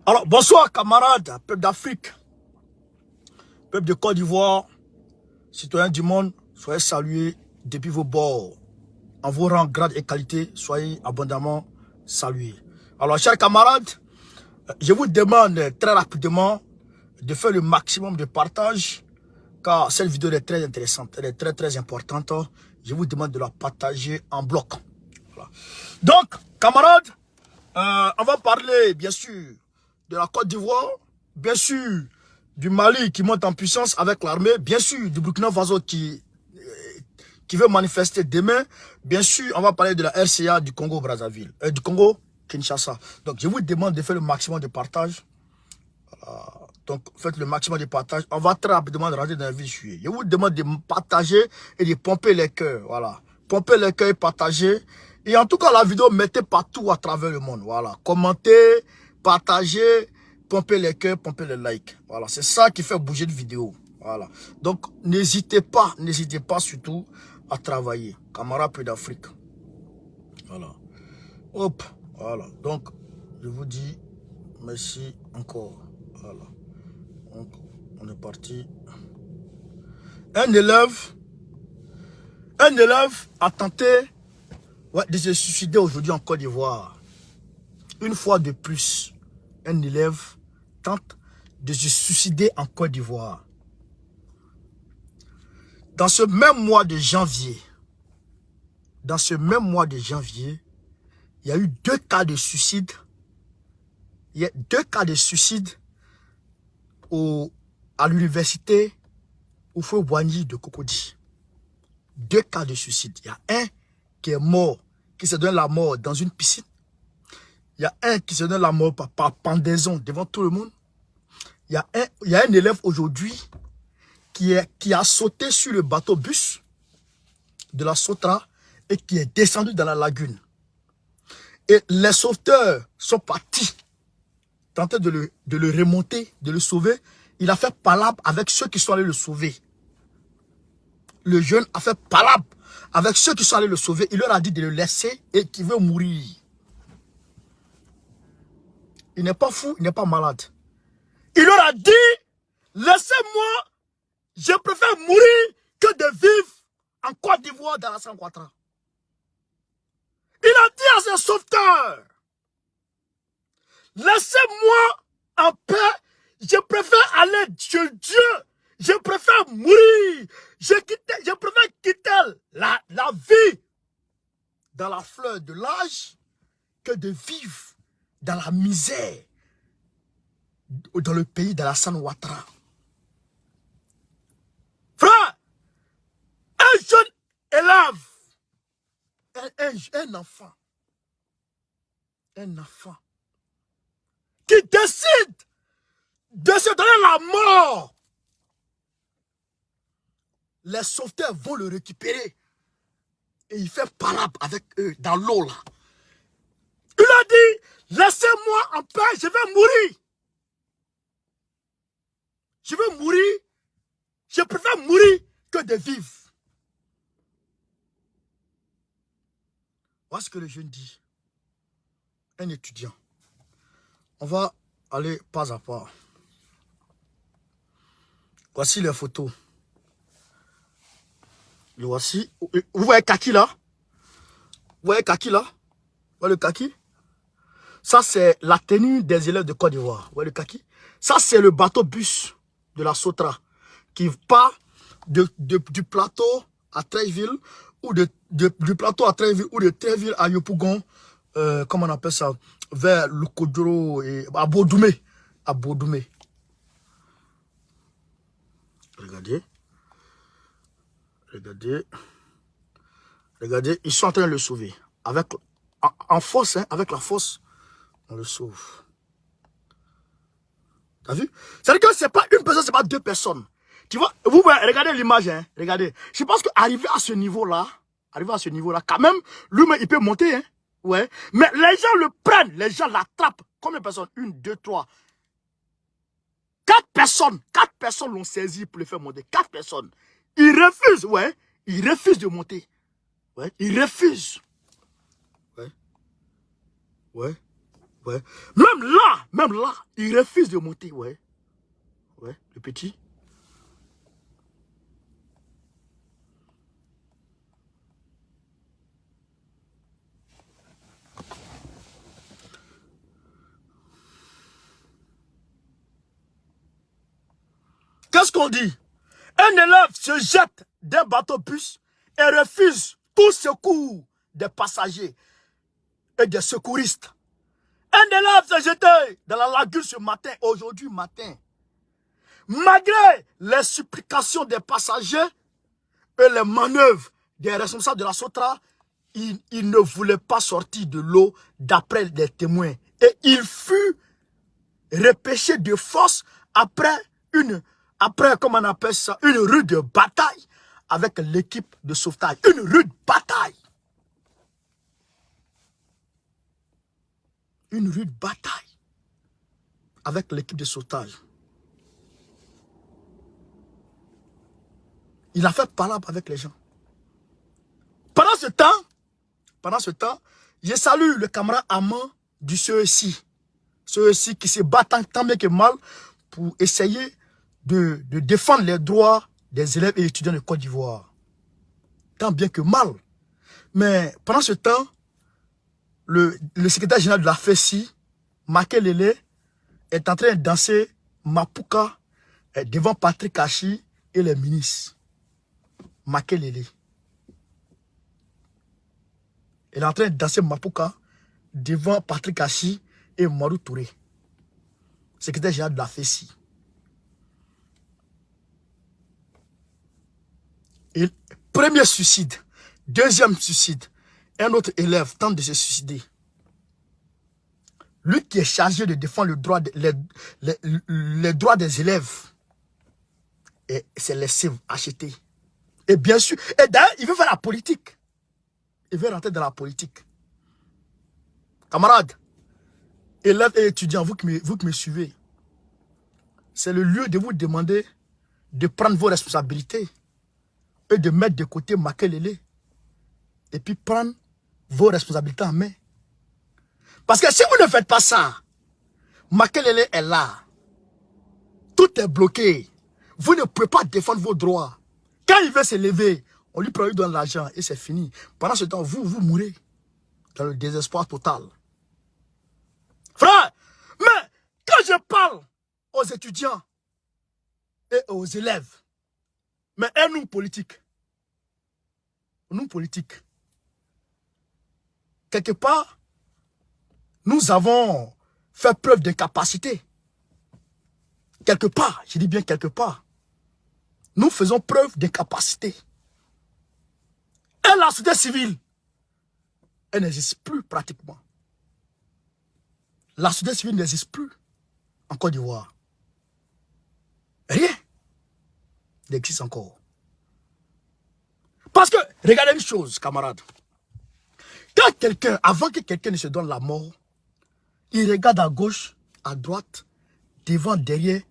Alors, bonsoir camarades, peuple d'Afrique, peuple de Côte d'Ivoire, citoyens du monde, soyez salués depuis vos bords. En vos rangs, grades et qualités, soyez abondamment salués. Alors, chers camarades, je vous demande très rapidement de faire le maximum de partage, car cette vidéo est très intéressante, elle est très importante. Je vous demande de la partager en bloc. Voilà. Donc, camarades, on va parler, bien sûr, de la Côte d'Ivoire, bien sûr, du Mali qui monte en puissance avec l'armée, bien sûr, du Burkina Faso qui veut manifester demain, bien sûr, on va parler de la RCA du Congo-Brazzaville, du Congo-Kinshasa. Donc, je vous demande de faire le maximum de partage. Donc, faites le maximum de partage. On va très rapidement rentrer dans la vie du sujet. Je vous demande de partager et de pomper les cœurs. Voilà. Pomper les cœurs et partager. Et en tout cas, la vidéo, mettez partout à travers le monde. Voilà. Commentez, partagez, pomper les cœurs, pomper les likes. Voilà. C'est ça qui fait bouger de vidéo. Voilà. Donc, n'hésitez pas surtout à travailler. Camarades peu d'Afrique. Voilà. Hop. Voilà. Donc, je vous dis merci encore. Voilà. Donc, on est parti. Un élève a tenté de se suicider aujourd'hui en Côte d'Ivoire. Une fois de plus, un élève tente de se suicider en Côte d'Ivoire. Dans ce même mois de janvier, il y a eu 2 cas de suicide. Il y a 2 cas de suicide à l'université Houphouët-Boigny de Cocody. 2 cas de suicide. Il y a un qui est mort, qui se donne la mort dans une piscine. Il y a un qui se donne la mort par pendaison devant tout le monde. Il y a un élève aujourd'hui qui a sauté sur le bateau bus de la Sotra et qui est descendu dans la lagune. Et les sauveteurs sont partis tenter de le remonter, de le sauver. Il a fait palabre avec ceux qui sont allés le sauver. Le jeune a fait palabre avec ceux qui sont allés le sauver. Il leur a dit de le laisser et qu'il veut mourir. Il n'est pas fou, il n'est pas malade. Il leur a dit, laissez-moi, je préfère mourir que de vivre en Côte d'Ivoire dans la Alassane Ouattara. Il a dit à ses sauveteurs, laissez-moi en paix, je préfère aller chez Dieu, je préfère mourir, je préfère quitter la vie dans la fleur de l'âge que de vivre dans la misère dans le pays d'Alassane Ouattara. Frère, un jeune élève, un enfant qui décide de se donner la mort, les sauveteurs vont le récupérer et il fait palabre avec eux dans l'eau là. Il a dit, laissez-moi en paix, je vais mourir. Je veux mourir, je préfère mourir que de vivre. Voilà ce que le jeune dit. Un étudiant. On va aller pas à pas. Voici les photos. Le voici. Vous voyez kaki là? Vous voyez kaki là? Vous voyez le kaki? Ça, c'est la tenue des élèves de Côte d'Ivoire. Vous voyez le kaki? Ça, c'est le bateau bus de la Sotra qui part du plateau à Treichville ou du plateau à Treichville ou de Treichville à Yopougon, comment on appelle ça, vers le Kodjoro et à Bodoumé. À Bodoumé. Regardez. Regardez, ils sont en train de le sauver. En force, hein, avec la force, on le sauve. T'as vu? C'est-à-dire que c'est pas une personne, c'est pas 2 personnes. Tu vois, vous voyez, regardez l'image, hein, regardez. Je pense qu'arriver à ce niveau-là, quand même, lui-même, il peut monter, hein. Ouais. Mais les gens le prennent, les gens l'attrapent. Combien de personnes? 1, 2, 3. 4 personnes l'ont saisi pour le faire monter. 4 personnes. Il refuse, ouais. Il refuse de monter. Ouais. Il refuse. Ouais. Ouais. Même là, il refuse de monter, ouais. Ouais, le petit. Qu'est-ce qu'on dit? Un élève se jette d'un bateau-bus et refuse tout secours des passagers et des secouristes. Un élève s'est jeté dans la lagune ce matin, aujourd'hui matin. Malgré les supplications des passagers et les manœuvres des responsables de la Sotra, il ne voulait pas sortir de l'eau d'après les témoins. Et il fut repêché de force après comment on appelle ça, une rude bataille avec l'équipe de sauvetage. Une rude bataille. Une rude bataille avec l'équipe de sauvetage. Il a fait palabre avec les gens. Pendant ce temps, je salue le camarade Amand du CECI. CECI qui se bat tant bien que mal pour essayer de défendre les droits des élèves et étudiants de Côte d'Ivoire. Tant bien que mal. Mais pendant ce temps, le secrétaire général de la FESI, Makelele, est en train de danser Mapuka devant Patrick Hachi et les ministres. Makelele. Il est en train de danser Mapuka devant Patrick Hachi et Marou Touré, secrétaire général de la FESI. Et premier suicide, deuxième suicide, un autre élève tente de se suicider. Lui qui est chargé de défendre les droits des élèves s'est laissé acheter. Et bien sûr, et d'ailleurs, il veut faire la politique. Il veut rentrer dans la politique. Camarades, élèves et étudiants, vous qui me suivez, c'est le lieu de vous demander de prendre vos responsabilités et de mettre de côté Makelele et puis prendre vos responsabilités en main. Parce que si vous ne faites pas ça, Makelele est là. Tout est bloqué. Vous ne pouvez pas défendre vos droits. Quand il veut se lever, on lui donne l'argent et c'est fini. Pendant ce temps, vous mourrez dans le désespoir total. Frère, mais quand je parle aux étudiants et aux élèves, mais nous politiques, quelque part, nous avons fait preuve de capacité. Quelque part, je dis bien quelque part, nous faisons preuve de capacité. Et la société civile, elle n'existe plus pratiquement. La société civile n'existe plus en Côte d'Ivoire. Rien n'existe encore. Parce que, regardez une chose, camarades. Quand quelqu'un, avant que quelqu'un ne se donne la mort, il regarde à gauche, à droite, devant, derrière.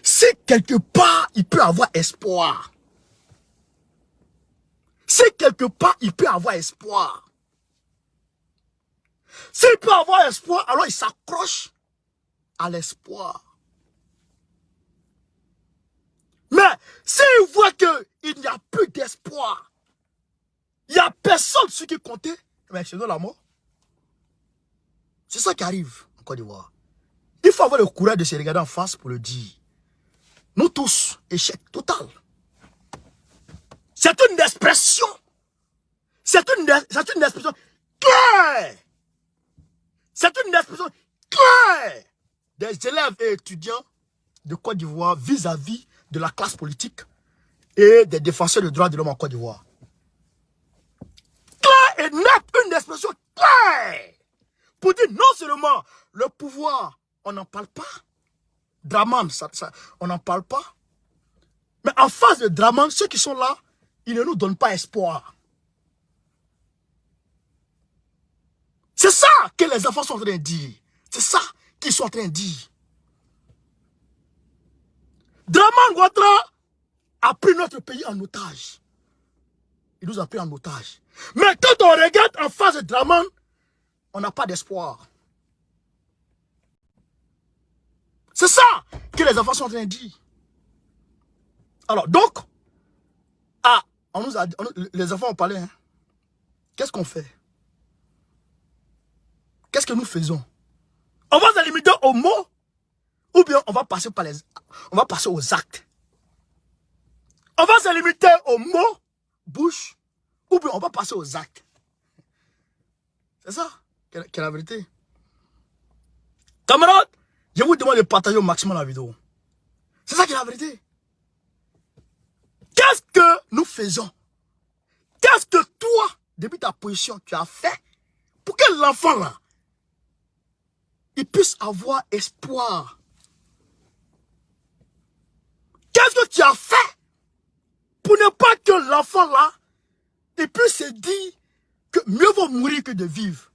Si quelque part, il peut avoir espoir. Si quelque part, il peut avoir espoir. S'il peut avoir espoir, alors il s'accroche à l'espoir. Mais s'il voit qu'il n'y a plus d'espoir, il n'y a personne sur qui compter, mais il se donne la mort. C'est ça qui arrive en Côte d'Ivoire. Il faut avoir le courage de se regarder en face pour le dire. Nous tous, échec total. C'est une expression. C'est une expression claire. C'est une expression claire des élèves et étudiants de Côte d'Ivoire vis-à-vis de la classe politique et des défenseurs des droits de l'homme en Côte d'Ivoire. Claire et net, une expression claire. Pour dire non seulement le pouvoir, on n'en parle pas. Draman, on n'en parle pas. Mais en face de Draman, ceux qui sont là, ils ne nous donnent pas espoir. C'est ça que les enfants sont en train de dire. C'est ça qu'ils sont en train de dire. Draman Ouattara a pris notre pays en otage. Il nous a pris en otage. Mais quand on regarde en face de Draman, on n'a pas d'espoir. C'est ça que les enfants sont en train de dire. Alors, donc, les enfants ont parlé. Hein. Qu'est-ce qu'on fait? Qu'est-ce que nous faisons? On va se limiter aux mots ou bien on va passer aux actes. On va se limiter aux mots, bouche, ou bien on va passer aux actes. C'est ça qui est la vérité. Camarades, je vous demande de partager au maximum la vidéo. C'est ça qui est la vérité. Qu'est-ce que nous faisons? Qu'est-ce que toi, depuis ta position, tu as fait pour que l'enfant là, il puisse avoir espoir? Qu'est-ce que tu as fait pour ne pas que l'enfant là, il puisse se dire que mieux vaut mourir que de vivre?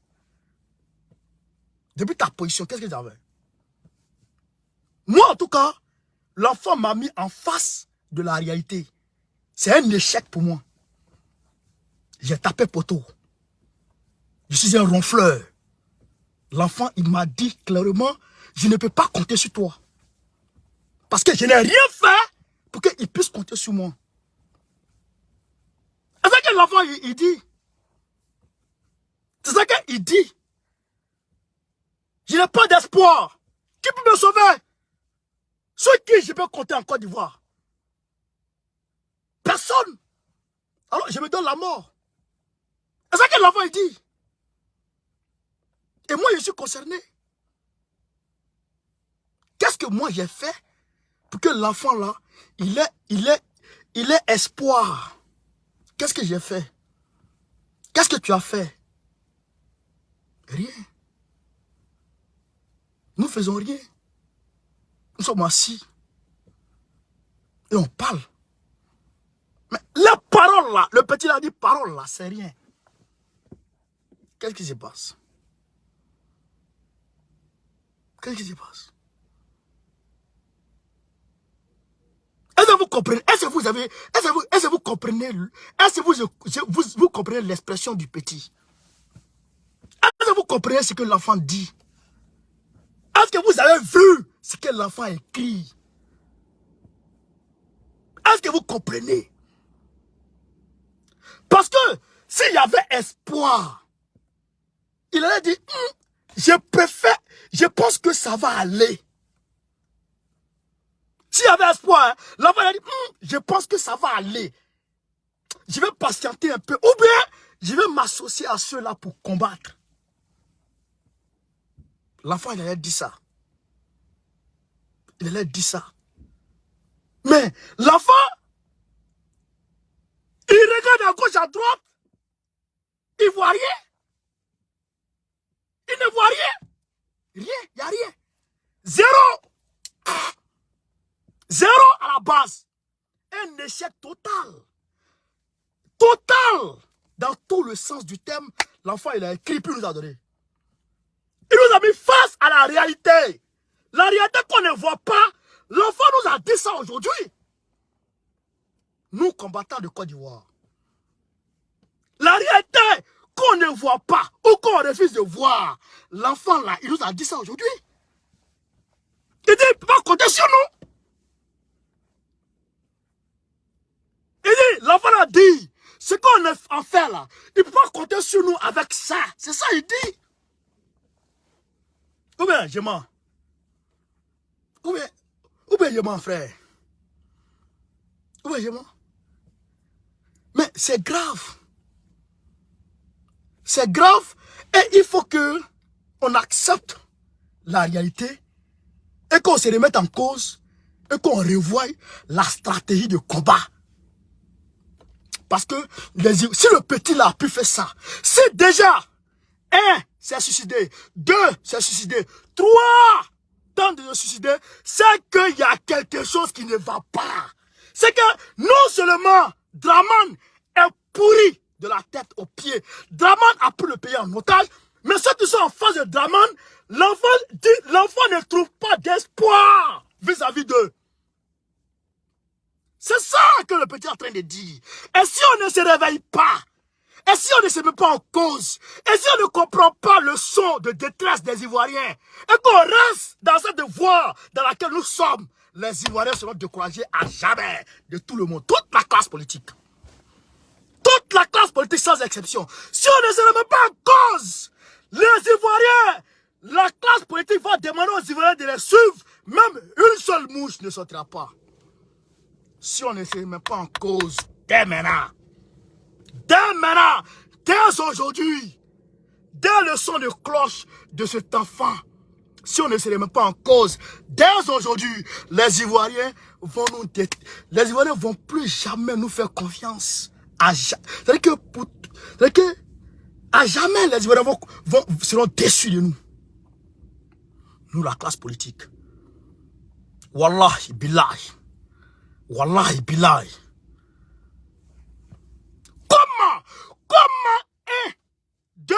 Depuis ta position, qu'est-ce que tu avais? Moi, en tout cas, l'enfant m'a mis en face de la réalité. C'est un échec pour moi. J'ai tapé poteau. Je suis un ronfleur. L'enfant, il m'a dit clairement, je ne peux pas compter sur toi. Parce que je n'ai rien fait pour qu'il puisse compter sur moi. C'est ça que l'enfant, il dit. C'est ça qu'il dit. Je n'ai pas d'espoir. Qui peut me sauver? Sur qui je peux compter en Côte d'Ivoire? Personne. Alors, je me donne la mort. C'est ça que l'enfant, il dit. Et moi, je suis concerné. Qu'est-ce que moi, j'ai fait pour que l'enfant, là, il ait espoir? Qu'est-ce que j'ai fait? Qu'est-ce que tu as fait? Rien. Nous faisons rien. Nous sommes assis. Et on parle. Mais la parole là, le petit a dit parole là, c'est rien. Qu'est-ce qui se passe? Qu'est-ce qui se passe? Est-ce que vous comprenez? Est-ce que vous avez, est-ce que vous comprenez, est-ce que vous comprenez l'expression du petit? Est-ce que vous comprenez ce que l'enfant dit? Est-ce que vous avez vu ce que l'enfant écrit? Est-ce que vous comprenez? Parce que s'il y avait espoir, il allait dire, je pense que ça va aller. S'il y avait espoir, l'enfant a dit, je pense que ça va aller. Je vais patienter un peu. Ou bien, je vais m'associer à ceux-là pour combattre. L'enfant, il allait dire ça. Il allait dire ça. Mais l'enfant, il regarde à gauche, à droite. Il ne voit rien. Il ne voit rien. Rien, il n'y a rien. Zéro. Zéro à la base. Un échec total. Total. Dans tout le sens du thème, l'enfant, il a écrit, puis il nous a donné. Il nous a mis face à la réalité. La réalité qu'on ne voit pas, l'enfant nous a dit ça aujourd'hui. Nous, combattants de Côte d'Ivoire. La réalité qu'on ne voit pas ou qu'on refuse de voir, l'enfant là, il nous a dit ça aujourd'hui. Il dit, il ne peut pas compter sur nous. Il dit, l'enfant a dit, ce qu'on a en fait là, il ne peut pas compter sur nous avec ça. C'est ça, il dit. Ou bien, je mens. Ou bien, je mens, frère. Ou bien, je mens. Mais c'est grave. C'est grave et il faut que on accepte la réalité et qu'on se remette en cause et qu'on revoie la stratégie de combat. Parce que si le petit là a pu faire ça, c'est déjà 1, c'est suicidé, 2, c'est suicidé, 3, tente de se suicider, c'est qu'il y a quelque chose qui ne va pas. C'est que non seulement Draman est pourri de la tête aux pieds, Draman a pris le pays en otage, mais ceux qui sont en face de Draman, l'enfant ne trouve pas d'espoir vis-à-vis d'eux. C'est ça que le petit est en train de dire. Et si on ne se réveille pas, Et si on ne se met pas en cause, et si on ne comprend pas le son de détresse des Ivoiriens, et qu'on reste dans cette voie dans laquelle nous sommes, les Ivoiriens seront découragés à jamais de tout le monde, toute la classe politique. Toute la classe politique sans exception. Si on ne se met pas en cause, les Ivoiriens, la classe politique va demander aux Ivoiriens de les suivre, même une seule mouche ne sortira pas. Si on ne se met pas en cause, dès maintenant, dès aujourd'hui, dès le son de cloche de cet enfant, si on ne se remet pas en cause, dès aujourd'hui, les Ivoiriens vont plus jamais nous faire confiance. C'est-à-dire que, à jamais, les Ivoiriens seront déçus de nous. Nous, la classe politique. Wallahi billahi. Wallahi billahi. Comment 1, 2,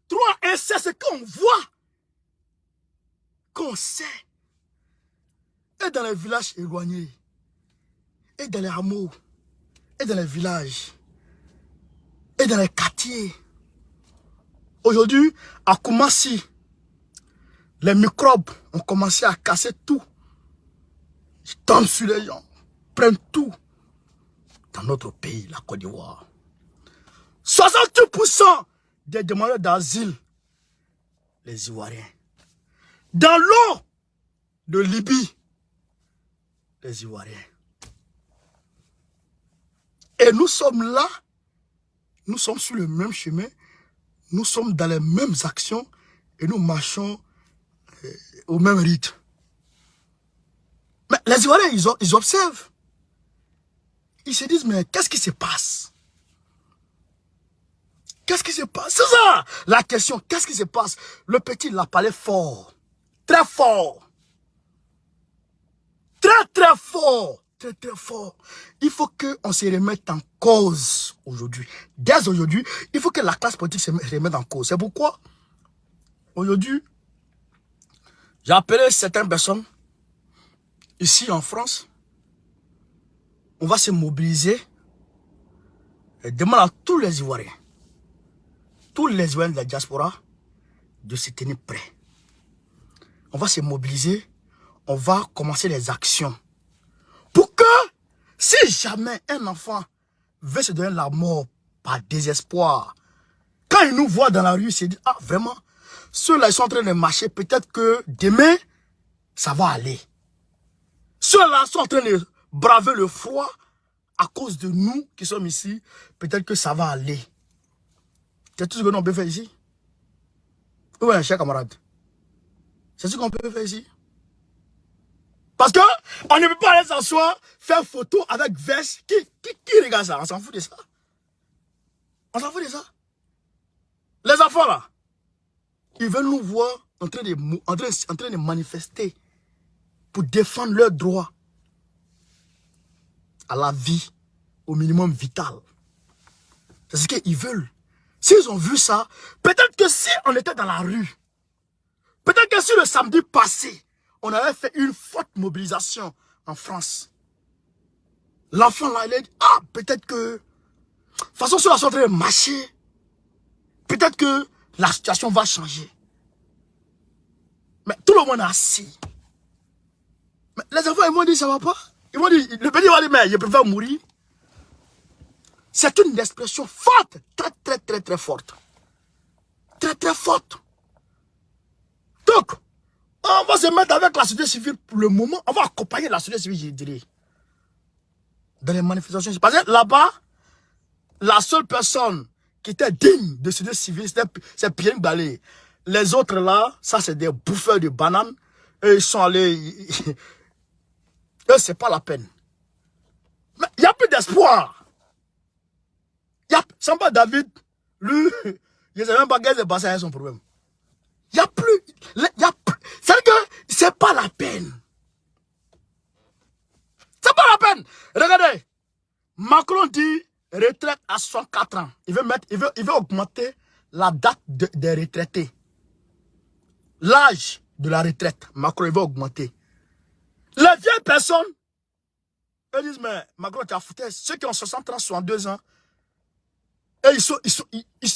3, et c'est ce qu'on voit, qu'on sait, et dans les villages éloignés, et dans les hameaux, et dans les villages, et dans les quartiers. Aujourd'hui, à Koumassi, les microbes ont commencé à casser tout. Ils tombent sur les gens, prennent tout. Dans notre pays, la Côte d'Ivoire, 68% des demandeurs d'asile, les Ivoiriens. Dans l'eau de Libye, les Ivoiriens. Et nous sommes là, nous sommes sur le même chemin, nous sommes dans les mêmes actions et nous marchons au même rythme. Mais les Ivoiriens, ils observent. Ils se disent, mais qu'est-ce qui se passe? Qu'est-ce qui se passe? C'est ça la question. Qu'est-ce qui se passe? Le petit l'a parlé fort. Très fort. Très fort. Très fort. Il faut qu'on se remette en cause aujourd'hui. Dès aujourd'hui, il faut que la classe politique se remette en cause. C'est pourquoi, aujourd'hui, j'ai appelé certaines personnes, ici en France, on va se mobiliser et demander à tous les Ivoiriens, tous les Ivoiriens de la diaspora, de se tenir prêts. On va se mobiliser, on va commencer les actions. Pour que, si jamais un enfant veut se donner la mort par désespoir, quand il nous voit dans la rue, il se dit, ah vraiment, ceux-là ils sont en train de marcher, peut-être que demain, ça va aller. Ceux-là sont en train de braver le froid à cause de nous qui sommes ici, peut-être que ça va aller. C'est tout ce que nous on peut faire ici. Oui, cher camarade. C'est ce qu'on peut faire ici. Parce que on ne peut pas aller s'asseoir, faire photo avec veste. Qui regarde ça? On s'en fout de ça. On s'en fout de ça. Les enfants là, ils veulent nous voir en train de manifester pour défendre leurs droits à la vie, au minimum vital. C'est ce qu'ils veulent. S'ils ont vu ça, peut-être que si on était dans la rue, peut-être que si le samedi passé, on avait fait une forte mobilisation en France, l'enfant là, il a dit, ah, peut-être que, de toute façon, ceux-là sont en train de marcher, peut-être que la situation va changer. Mais tout le monde est assis. Mais les enfants, ils m'ont dit, ça va pas. Ils m'ont dit, le petit va dire, mais je préfère mourir. C'est une expression forte, très forte. Très forte. Donc, on va se mettre avec la société civile pour le moment. On va accompagner la société civile, je dirais. Dans les manifestations. Parce que là-bas, la seule personne qui était digne de société civile, c'est Pierre Balé. Les autres là, ça c'est des bouffeurs de bananes. Eux, ils sont allés... Eux, c'est pas la peine. Mais il n'y a plus d'espoir. Samba David, lui, je ne sais même pas qu'est-ce qui s'est passé avec son problème. Il n'y a plus. C'est-à-dire que c'est pas la peine. C'est pas la peine. Regardez. Macron dit retraite à 64 ans. Il veut augmenter la date des retraités. L'âge de la retraite. Macron, il veut augmenter. Les vieilles personnes, eux disent, mais Macron, tu as foutu. Ceux qui ont 60 ans, 62 ans, Et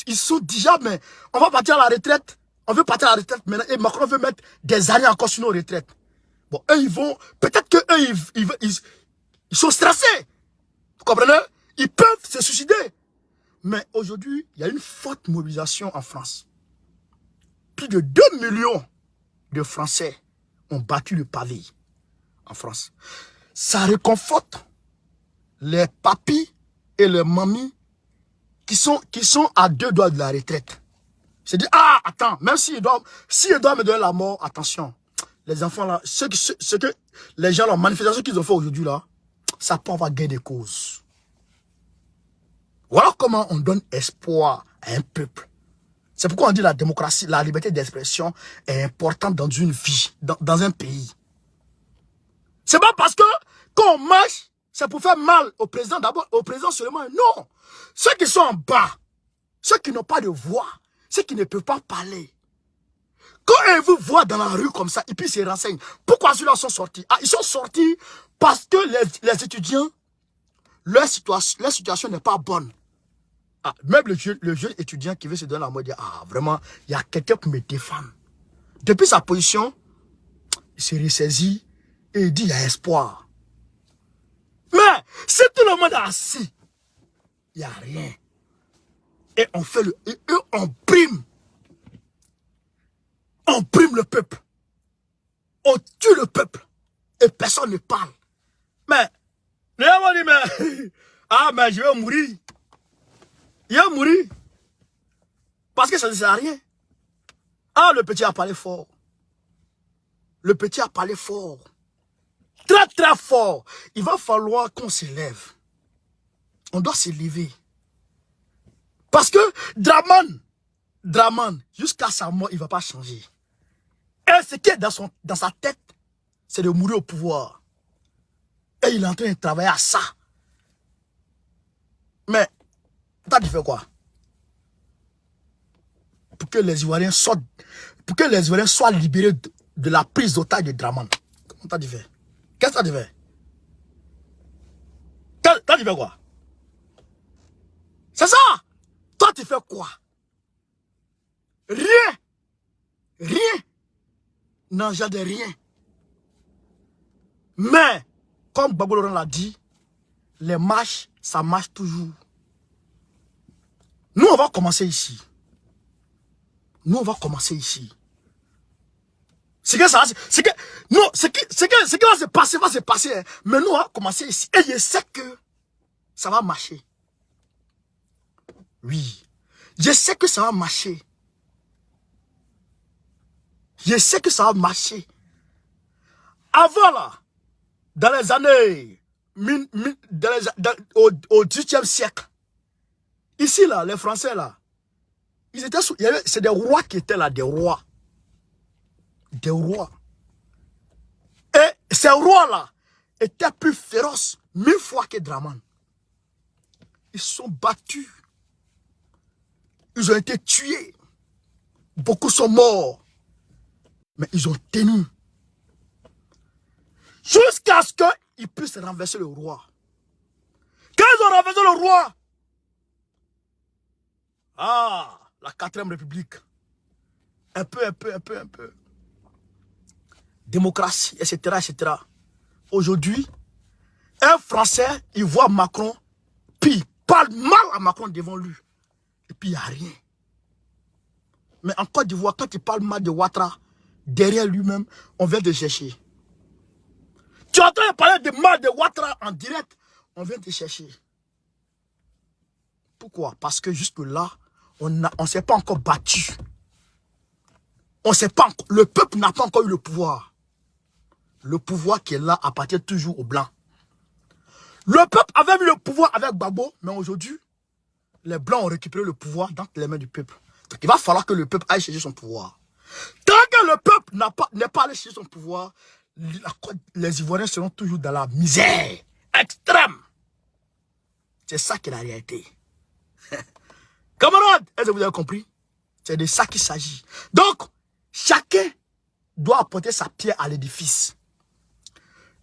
ils sont déjà, mais on va partir à la retraite. On veut partir à la retraite maintenant. Et Macron veut mettre des années encore sur nos retraites. Bon, eux, ils vont... Peut-être que eux, ils sont stressés. Vous comprenez? Ils peuvent se suicider. Mais aujourd'hui, il y a une forte mobilisation en France. Plus de 2 millions de Français ont battu le pavé en France. Ça réconforte les papis et les mamies qui sont à 2 doigts de la retraite. C'est dit, ah, attends, même s'ils doivent me donner la mort, attention. Les enfants là, ce que les gens, la manifestation qu'ils ont fait aujourd'hui là, ça peut avoir gain de cause. Voilà comment on donne espoir à un peuple. C'est pourquoi on dit la démocratie, la liberté d'expression est importante dans une vie, dans un pays. C'est pas parce que quand on marche, c'est pour faire mal au président d'abord, au président seulement. Non. Ceux qui sont en bas, ceux qui n'ont pas de voix, ceux qui ne peuvent pas parler. Quand ils vous voient dans la rue comme ça, et puis ils se renseignent. Pourquoi ceux-là sont sortis? Ah, ils sont sortis parce que les étudiants, leur situation n'est pas bonne. Ah, même le jeune étudiant qui veut se donner la mort, dit, ah, vraiment, il y a quelqu'un pour me défendre. Depuis sa position, il se ressaisit et il dit, il y a espoir. Mais, si tout le monde est assis, il n'y a rien. Et on fait et eux, on prime. On prime le peuple. On tue le peuple. Et personne ne parle. Mais, les gens vont dire, mais, ah, mais je vais mourir. Il va mourir. Parce que ça ne sert à rien. Ah, le petit a parlé fort. Le petit a parlé fort. Très, très fort. Il va falloir qu'on se lève. On doit se lever. Parce que Draman, jusqu'à sa mort, il ne va pas changer. Et ce qui est dans sa tête, c'est de mourir au pouvoir. Et il est en train de travailler à ça. Mais, toi, tu fais quoi? Pour que les Ivoiriens soient libérés de la prise d'otage de Draman. Comment t'as dit fait? Qu'est-ce que t'as dit fait? T'as dit fait quoi? C'est ça! Toi, tu fais quoi? Rien! Rien! Non, j'ai de rien. Mais, comme Gbagbo Laurent l'a dit, les marches, ça marche toujours. Nous, on va commencer ici. Nous, on va commencer ici. Ce qui va se passer, hein. Mais nous, on va commencer ici. Et je sais que ça va marcher. Oui. Je sais que ça va marcher. Je sais que ça va marcher. Avant là, dans les années, au XVIIIe siècle, ici là, les Français là, ils étaient c'est des rois qui étaient là, des rois. Des rois. Et ces rois-là étaient plus féroces 1000 fois que Draman. Ils sont battus. Ils ont été tués. Beaucoup sont morts. Mais ils ont tenu. Jusqu'à ce qu'ils puissent renverser le roi. Quand ils ont renversé le roi, ah, la 4e République. Un peu. Démocratie, etc., etc. Aujourd'hui, un Français, il voit Macron, puis il parle mal à Macron devant lui. Et puis il n'y a rien. Mais en Côte d'Ivoire, quand il parle mal de Ouattara, derrière lui-même, on vient de chercher. Tu es en train de parler de mal de Ouattara en direct, on vient de chercher. Pourquoi? Parce que jusque-là, on ne s'est pas encore battu. Le peuple n'a pas encore eu le pouvoir. Le pouvoir qui est là appartient toujours aux Blancs. Le peuple avait eu le pouvoir avec Gbagbo, mais aujourd'hui, les Blancs ont récupéré le pouvoir dans les mains du peuple. Donc il va falloir que le peuple aille chercher son pouvoir. Tant que le peuple n'est pas allé chercher son pouvoir, les Ivoiriens seront toujours dans la misère extrême. C'est ça qui est la réalité. Camarades, est-ce que vous avez compris? C'est de ça qu'il s'agit. Donc, chacun doit apporter sa pierre à l'édifice.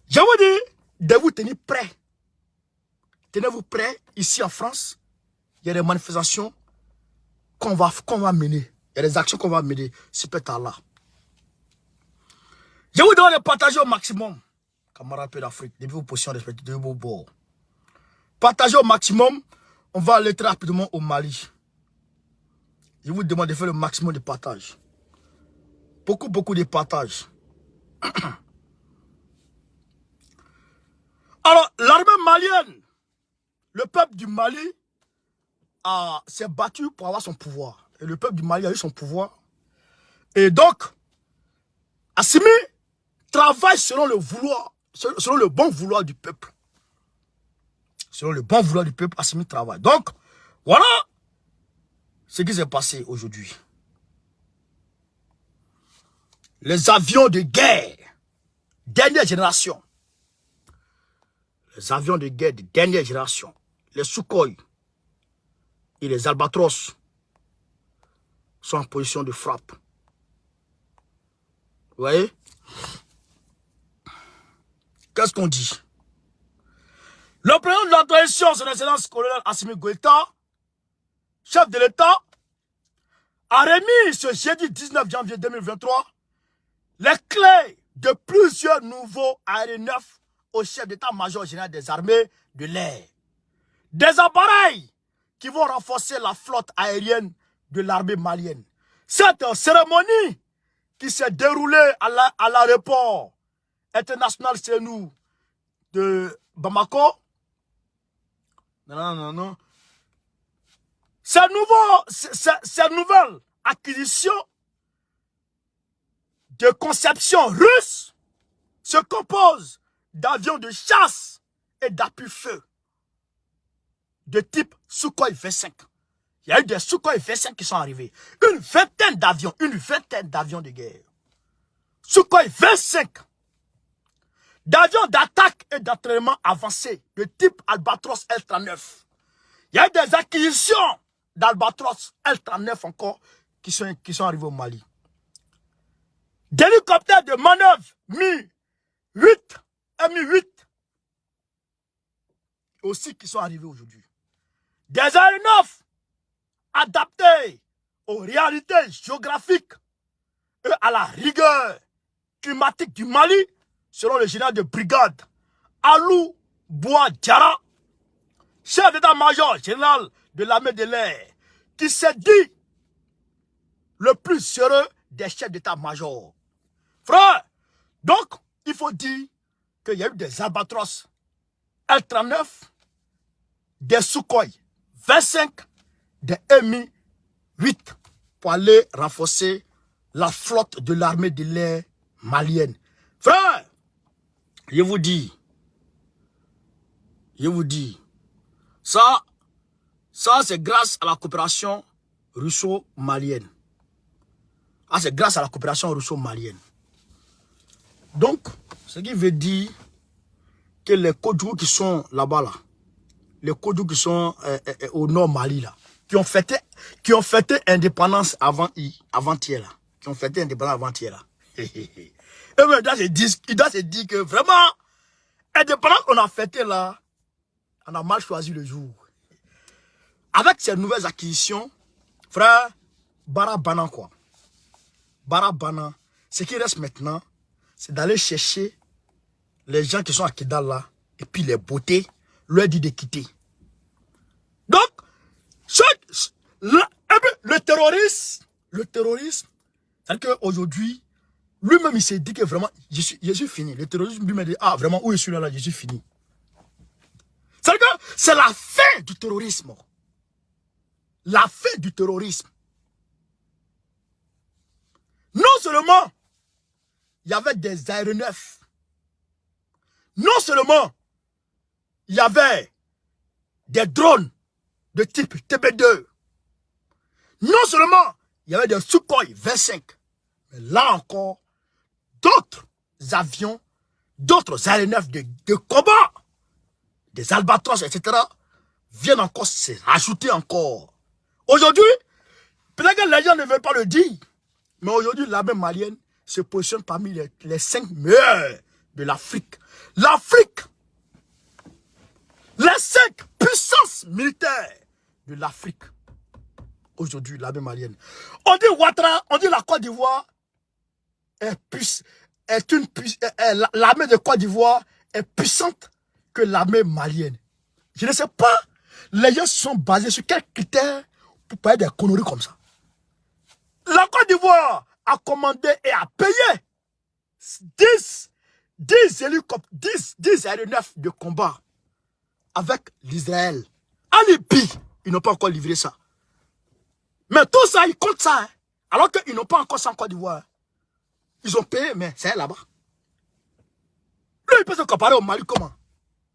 Je vous dis de vous tenir prêts. Tenez-vous prêts ici en France. il y a des manifestations qu'on va mener. Il y a des actions qu'on va mener. C'est peut-être là. Je vous demande de partager au maximum. Camarades d'Afrique, depuis vos positions respectives, de vos bords. Partagez au maximum. On va aller très rapidement au Mali. Je vous demande de faire le maximum de partage. Beaucoup de partage. Alors, l'armée malienne, le peuple du Mali s'est battu pour avoir son pouvoir. Et le peuple du Mali a eu son pouvoir. Et donc, Assimi travaille selon le vouloir, selon le bon vouloir du peuple. Selon le bon vouloir du peuple, Assimi travaille. Donc, voilà ce qui s'est passé aujourd'hui. Les avions de guerre, dernière génération. Les avions de guerre de dernière génération. Les Sukhoi et les Albatros sont en position de frappe. Vous voyez? Qu'est-ce qu'on dit? Le président de la transition, son excellence colonel Assimi Goïta, chef de l'État, a remis ce jeudi 19 janvier 2023 les clés de plusieurs nouveaux aéronefs au chef d'état-major général des armées de l'air. Des appareils qui vont renforcer la flotte aérienne de l'armée malienne. Cette cérémonie qui s'est déroulée à l'aéroport international Sénou de Bamako. Non. Ces nouvelles acquisitions de conception russe se composent d'avions de chasse et d'appui-feu de type Sukhoi V5. Il y a eu des Sukhoi V5 qui sont arrivés. Une vingtaine d'avions de guerre. Sukhoi V5. D'avions d'attaque et d'entraînement avancés de type Albatros L-39. Il y a eu des acquisitions d'Albatros L-39 encore qui sont arrivés au Mali. Des hélicoptères de manœuvre Mi-8 Mi-8 aussi qui sont arrivés aujourd'hui. Des aéronefs adaptés aux réalités géographiques et à la rigueur climatique du Mali, selon le général de brigade Alou Bouadjara, chef d'état-major général de l'armée de l'air, qui s'est dit le plus sérieux des chefs d'état-major. Frère, donc, il faut dire qu'il y a eu des Albatros L-39, des Sukhoi V5, des Mi-8 pour aller renforcer la flotte de l'armée de l'air malienne. Frère, je vous dis, ça c'est grâce à la coopération russo-malienne. C'est grâce à la coopération russo-malienne. Donc, ce qui veut dire que les Kodjou qui sont là-bas, là, les Kodjou qui sont au nord Mali, là, qui ont fêté indépendance avant-hier, là. Qui ont fêté indépendance avant-hier, là. Et maintenant, il doit se dire que vraiment, indépendance qu'on a fêté là, on a mal choisi le jour. Avec ces nouvelles acquisitions, frère, Barabana quoi. Barabana, ce qui reste maintenant, c'est d'aller chercher les gens qui sont à Kidal là, et puis les beautés, leur dire de quitter. Donc, le terrorisme, c'est-à-dire qu'aujourd'hui, lui-même il s'est dit que vraiment, je suis fini. Le terrorisme lui-même dit, ah vraiment, où je suis là, je suis fini. C'est-à-dire que c'est la fin du terrorisme. La fin du terrorisme. Non seulement, il y avait des aéronefs. Non seulement, il y avait des drones de type TB2. Non seulement, il y avait des Sukhoi V5. Mais là encore, d'autres avions, d'autres aéronefs de combat, des Albatros, etc., viennent encore se rajouter encore. Aujourd'hui, peut-être que les gens ne veulent pas le dire, mais aujourd'hui, l'armée malienne se positionne parmi les 5 meilleurs de l'Afrique. L'Afrique, les 5 puissances militaires de l'Afrique. Aujourd'hui, l'armée malienne. On dit Ouattara, on dit la Côte d'Ivoire l'armée de Côte d'Ivoire est puissante que l'armée malienne. Je ne sais pas, les gens sont basés sur quels critères pour parler des conneries comme ça. La Côte d'Ivoire a commandé et a payé 10 hélicoptères, 10 aéronefs de combat avec l'Israël. En Libye, ils n'ont pas encore livré ça. Mais tout ça, ils comptent ça. Hein. Alors qu'ils n'ont pas encore ça en Côte d'Ivoire. Ils ont payé, mais c'est là-bas. Lui, il peut se comparer au Mali comment?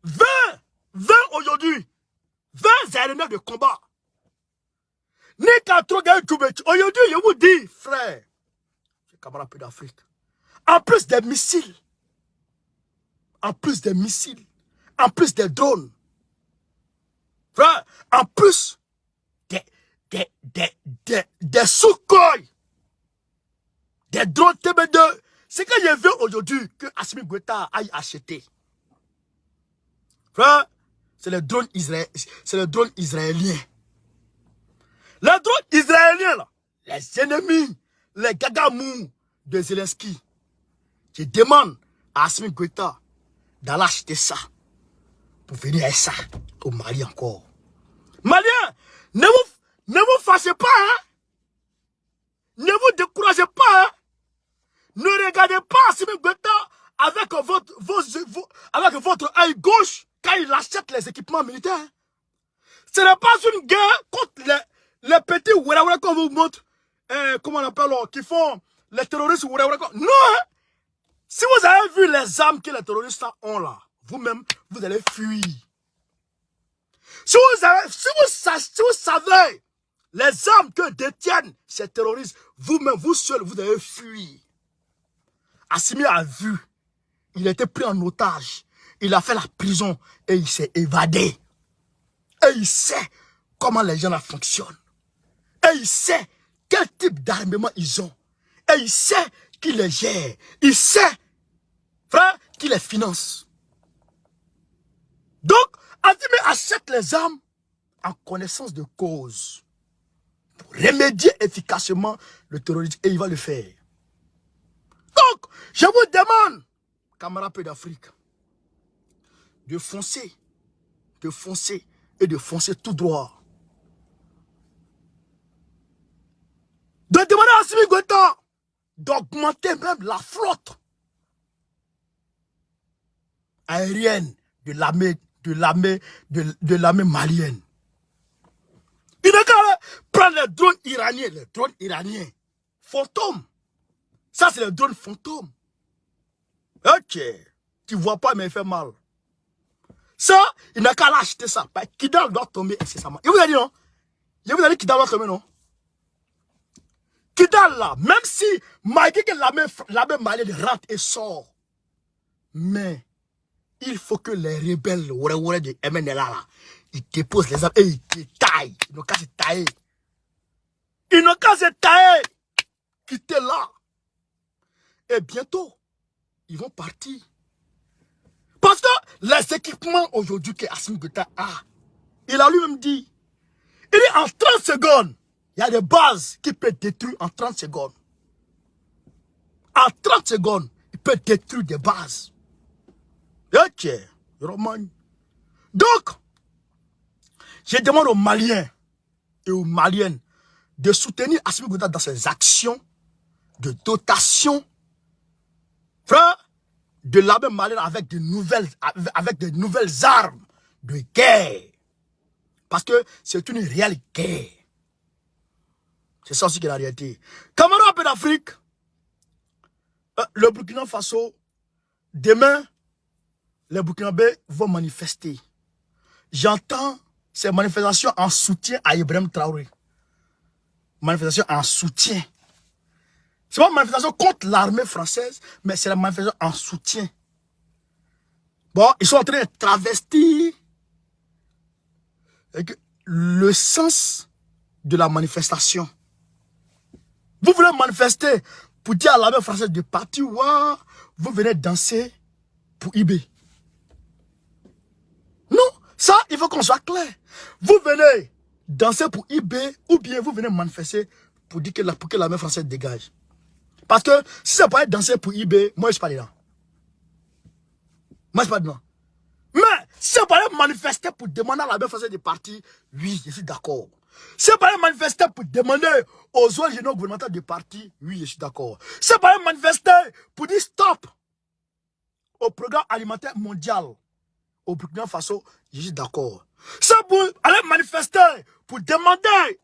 20 aujourd'hui. 20 aéronefs de combat. Aujourd'hui, je vous dis, frère, c'est camarade peu d'Afrique. En plus des missiles, en plus des drones, frère, en plus des Sukhoi, des drones TB2. C'est que j'ai vu aujourd'hui que Assimi Goïta aille acheter. Frère, c'est les drones israéliens. Les drones israéliens, là, les ennemis, les gagamous de Zelensky. Je demande à Assimi Goïta d'aller acheter ça pour venir avec ça au Mali encore. Maliens, ne vous fâchez pas, hein? Ne vous découragez pas, hein? Ne regardez pas Assimi Goïta avec votre œil gauche quand il achète les équipements militaires. Hein? Ce n'est pas une guerre contre les petits ouérawéra qu'on vous montre, comment on appelle, qui font les terroristes ouérawéra. Non! Hein? Si vous avez vu les armes que les terroristes ont là, vous-même, vous allez fuir. Si vous savez les armes que détiennent ces terroristes, vous-même, vous seul, vous allez fuir. Assimi a vu, il a été pris en otage, il a fait la prison et il s'est évadé. Et il sait comment les gens là fonctionnent. Et il sait quel type d'armement ils ont. Et il sait qui les gère. Il sait, frère, qui les finance. Donc, Assimi achète les armes en connaissance de cause. Pour remédier efficacement le terrorisme. Et il va le faire. Donc, je vous demande, camarades peu d'Afrique, de foncer et de foncer tout droit. De demander à Assimi Goïta d'augmenter même la flotte aérienne de l'armée malienne. Il n'a qu'à prendre les drones iraniens, fantômes. Ça, c'est les drones fantômes. Ok. Tu vois pas, mais il fait mal. Ça, il n'a qu'à l'acheter ça. Kidal doit tomber incessamment. Il vous a dit non? Il vous a dit Kidal doit tomber, non? Kidal là, même si, malgré que l'armée malienne rentre et sort, mais il faut que les rebelles de MNLA là, ils déposent les armes et ils taillent. Ils n'ont qu'à se tailler. Ils n'ont qu'à se tailler. Quitter là. Et bientôt, ils vont partir. Parce que les équipements aujourd'hui que Assimi Goïta a, il a lui-même dit, il est en 30 secondes, il y a des bases qui peuvent détruire en 30 secondes. En 30 secondes, il peut détruire des bases. Ok, Roman. Donc, je demande aux Maliens et aux Maliennes de soutenir Assimi Goïta dans ses actions de dotation, frère, de l'armée malienne avec de nouvelles armes de guerre. Parce que c'est une réelle guerre. C'est ça aussi qui est la réalité. Camarades d'Afrique, le Burkina Faso, demain, les Burkinabés vont manifester. J'entends ces manifestations en soutien à Ibrahim Traoré. Manifestation en soutien. Ce n'est pas une manifestation contre l'armée française, mais c'est la manifestation en soutien. Bon, ils sont en train de travestir le sens de la manifestation. Vous voulez manifester pour dire à l'armée française de partir, wow, vous venez danser pour IB. Non, ça, il faut qu'on soit clair. Vous venez danser pour IB ou bien vous venez manifester pour dire que pour que l'armée française dégage. Parce que si ça paraît danser pour IB, moi je suis pas dedans. Moi je suis pas dedans. Mais si ça paraît manifester pour demander à l'armée française de partir, oui, je suis d'accord. Si ça paraît manifester pour demander aux ONG généraux gouvernementaux de partir, oui, je suis d'accord. Si ça paraît manifester pour dire stop au programme alimentaire mondial au Burkina Faso, je suis d'accord. Ça pour aller manifester pour demander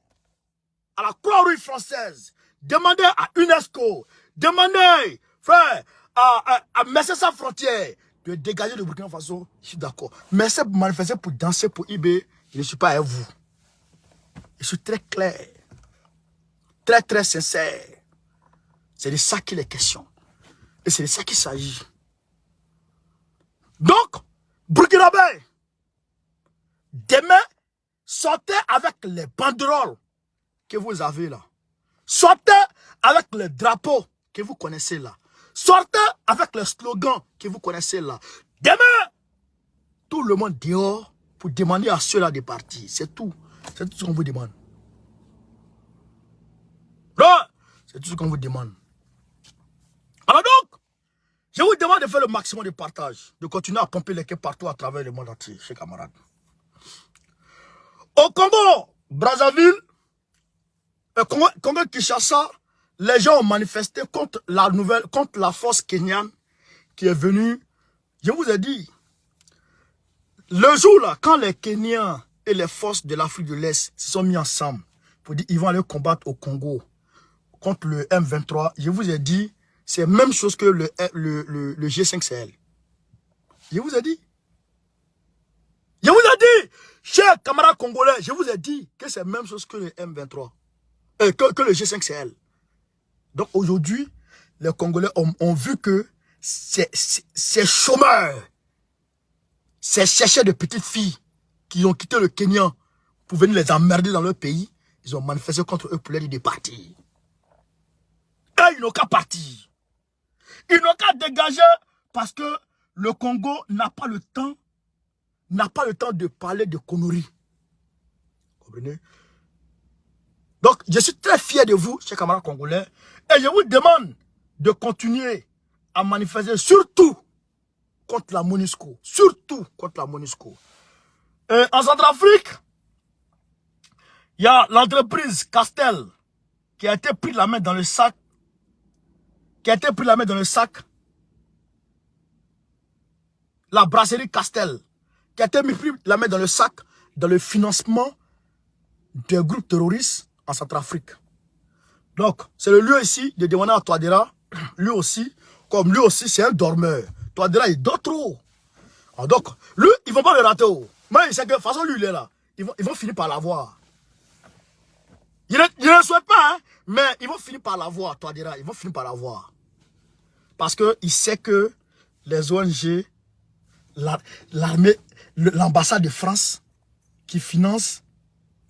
à la Croix-Rouge française, demander à UNESCO, demander, frère, à Médecins Sans Frontières de dégager le Burkina Faso, je suis d'accord. Mais c'est pour manifester, pour danser pour IB, je ne suis pas avec vous. Je suis très clair, très très sincère. C'est de ça qu'il est question. Et c'est de ça qu'il s'agit. Donc, Burkinabé, demain, sortez avec les banderoles que vous avez là. Sortez avec les drapeaux que vous connaissez là. Sortez avec les slogans que vous connaissez là. Demain, tout le monde dehors pour demander à ceux-là de partir. C'est tout. C'est tout ce qu'on vous demande. C'est tout ce qu'on vous demande. Alors donc, je vous demande de faire le maximum de partage, de continuer à pomper l'équipe partout à travers le monde entier, chers camarades. Au Congo, Brazzaville, Congo-Kinshasa, les gens ont manifesté contre la force kenyane qui est venue. Je vous ai dit, le jour là, quand les Kenyans et les forces de l'Afrique de l'Est se sont mis ensemble pour dire qu'ils vont aller combattre au Congo contre le M23, je vous ai dit, c'est la même chose que le G5 Sahel. Je vous ai dit. Je vous ai dit, chers camarades congolais, je vous ai dit que c'est la même chose que le M23. Que le G5 Sahel. Donc aujourd'hui, les Congolais ont vu que ces chômeurs, ces chercheurs de petites filles qui ont quitté le Kenya pour venir les emmerder dans leur pays, ils ont manifesté contre eux pour leur dire de partir. Et ils n'ont qu'à partir. Ils n'ont qu'à dégager parce que le Congo n'a pas le temps de parler de conneries. Vous comprenez? Donc, je suis très fier de vous, chers camarades congolais, et je vous demande de continuer à manifester, surtout contre la MONUSCO. Surtout contre la MONUSCO. En Centrafrique, il y a l'entreprise Castel qui a été pris la main dans le sac. La brasserie Castel, qui a été pris la main dans le sac dans le financement des groupes terroristes en Centrafrique. Donc, c'est le lieu ici de demander à Touadéra, lui aussi, comme lui aussi, c'est un dormeur. Touadéra, il dort trop. Alors donc, lui, ils ne vont pas le rater. Mais il sait que de toute façon, lui, il est là. Ils vont finir par l'avoir. Il ne le souhaite pas, hein, mais ils vont finir par l'avoir, Touadéra. Ils vont finir par l'avoir. Parce qu'il sait que les ONG, l'armée, l'ambassade de France, qui finance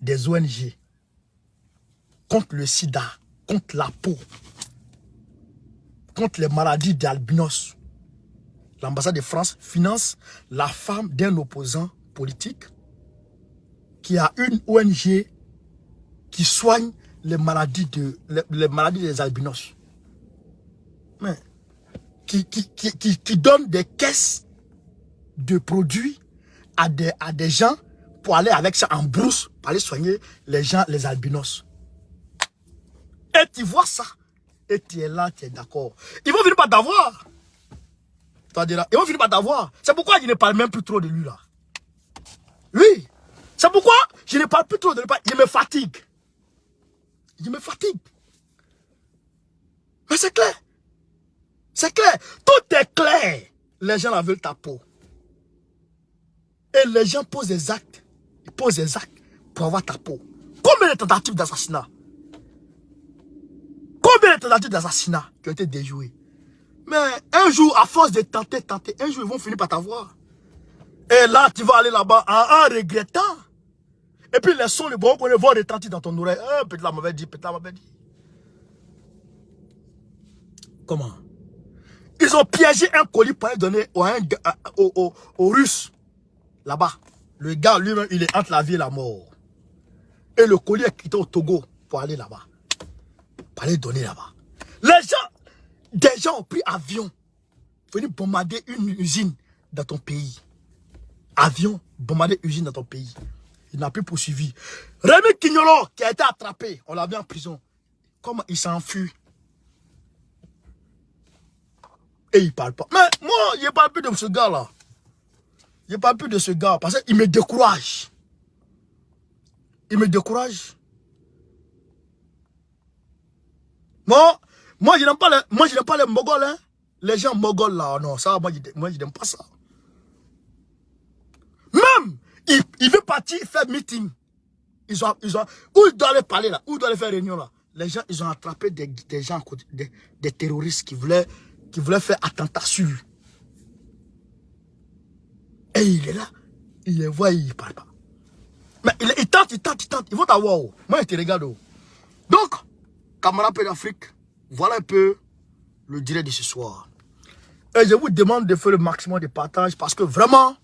des ONG contre le sida, contre la peau, contre les maladies d'albinos. L'ambassade de France finance la femme d'un opposant politique qui a une ONG qui soigne les maladies des albinos. Mais qui donne des caisses de produits à des gens pour aller avec ça en brousse, pour aller soigner les gens, les albinos. Et tu vois ça, et tu es là, tu es d'accord. Ils vont venir par t'avoir. Ils vont finir par t'avoir. C'est pourquoi je ne parle même plus trop de lui là. Oui. C'est pourquoi je ne parle plus trop de lui. Il me fatigue. Il me fatigue. Mais c'est clair. C'est clair. Tout est clair. Les gens la veulent ta peau. Et les gens posent des actes. Ils posent des actes pour avoir ta peau. Combien de tentatives d'assassinat? Combien de tentatives d'assassinat qui ont été déjouées? Mais un jour, à force de tenter, un jour, ils vont finir par t'avoir. Et là, tu vas aller là-bas en regrettant. Et puis les sons, les bons qu'on vont retentir dans ton oreille. Peut-être la m'avait dit, peut-être la m'avait dit. Comment? Ils ont piégé un colis pour aller donner aux Russes. Là-bas. Le gars, lui-même, il est entre la vie et la mort. Et le colis est quitté au Togo pour aller là-bas. Pour aller donner là-bas. Des gens ont pris avion. Venir bombarder une usine dans ton pays. Avion, bombarder une usine dans ton pays. Il n'a plus poursuivi. Rémi Quignolo, qui a été attrapé, on l'a mis en prison. Comment il s'enfuit? Et il ne parle pas. Mais moi, je ne parle plus de ce gars-là. Je ne parle plus de ce gars parce qu'il me décourage. Il me décourage. Moi je n'aime pas les Mongols. Hein. Les gens Mongols là, non, ça, moi je n'aime pas ça. Même, il veut partir faire meeting. Où il doit aller parler là, où il doit aller faire réunion là. Les gens, ils ont attrapé des gens, des terroristes qui voulaient faire attentat sur lui. Et il est là, il les voit, il ne parle pas. Mais il tente, ils vont t'avoir. Moi, je te regarde. Donc, camarades d'Afrique, voilà un peu le direct de ce soir. Et je vous demande de faire le maximum de partage parce que vraiment,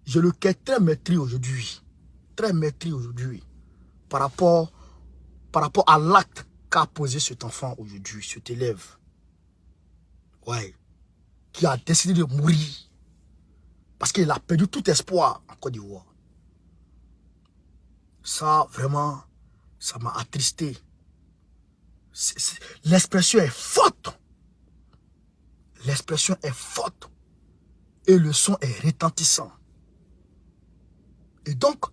je le quitte très maîtris aujourd'hui. Très maîtris aujourd'hui. Par rapport à l'acte qu'a posé cet enfant aujourd'hui, cet élève. Ouais. Qui a décidé de mourir. Parce qu'il a perdu tout espoir en Côte d'Ivoire. Ça, vraiment, ça m'a attristé. L'expression est forte. L'expression est forte. Et le son est retentissant. Et donc,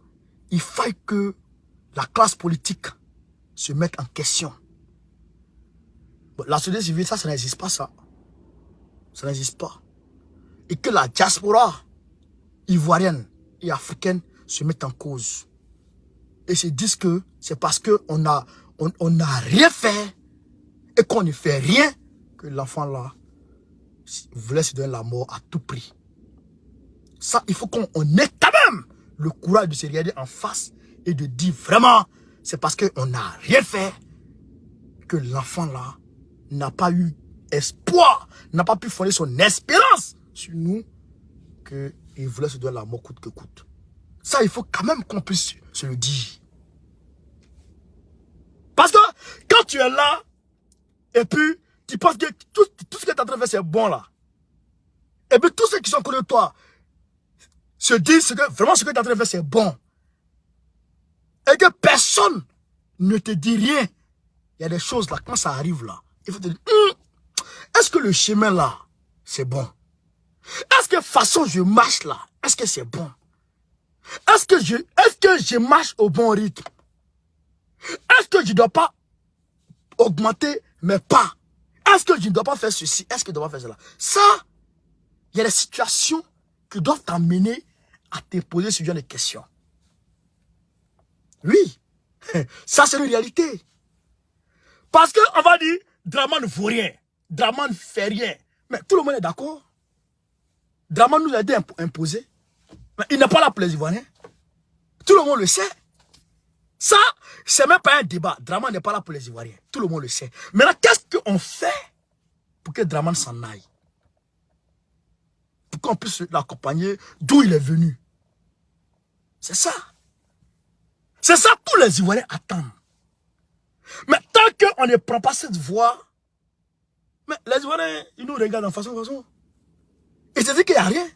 il faille que la classe politique se mette en question. Bon, la société civile, ça n'existe pas, ça. Ça n'existe pas. Et que la diaspora ivoirienne et africaine se mette en cause. Et se disent que c'est parce qu'on n'a rien fait et qu'on ne fait rien que l'enfant là voulait se donner la mort à tout prix. Ça, il faut qu'on ait quand même le courage de se regarder en face et de dire vraiment, c'est parce qu'on n'a rien fait que l'enfant là n'a pas eu espoir, n'a pas pu fonder son espérance sur nous, qu'il voulait se donner la mort coûte que coûte. Ça, il faut quand même qu'on puisse se le dire. Parce que quand tu es là, et puis tu penses que tout ce que tu es en train de faire, c'est bon là. Et puis tous ceux qui sont contre toi se disent que vraiment ce que tu es en train de faire, c'est bon. Et que personne ne te dit rien. Il y a des choses là, quand ça arrive là, il faut te dire, est-ce que le chemin là, c'est bon? Est-ce que façon je marche là, est-ce que c'est bon? Est-ce que je marche au bon rythme? Est-ce que je ne dois pas augmenter mes pas? Est-ce que je ne dois pas faire ceci? Est-ce que je dois pas faire cela? Ça, il y a des situations qui doivent t'amener à te poser ce genre de questions. Oui, ça c'est une réalité. Parce qu'on va dire, Draman ne vaut rien. Draman ne fait rien. Mais tout le monde est d'accord. Draman nous a été imposé. Mais il n'est pas là pour les Ivoiriens. Tout le monde le sait. Ça, c'est même pas un débat. Draman n'est pas là pour les Ivoiriens. Tout le monde le sait. Maintenant, qu'est-ce qu'on fait pour que Draman s'en aille? Pour qu'on puisse l'accompagner d'où il est venu. C'est ça. C'est ça que tous les Ivoiriens attendent. Mais tant qu'on ne prend pas cette voie, mais les Ivoiriens, ils nous regardent en façon. Et c'est-à-dire qu'il n'y a rien.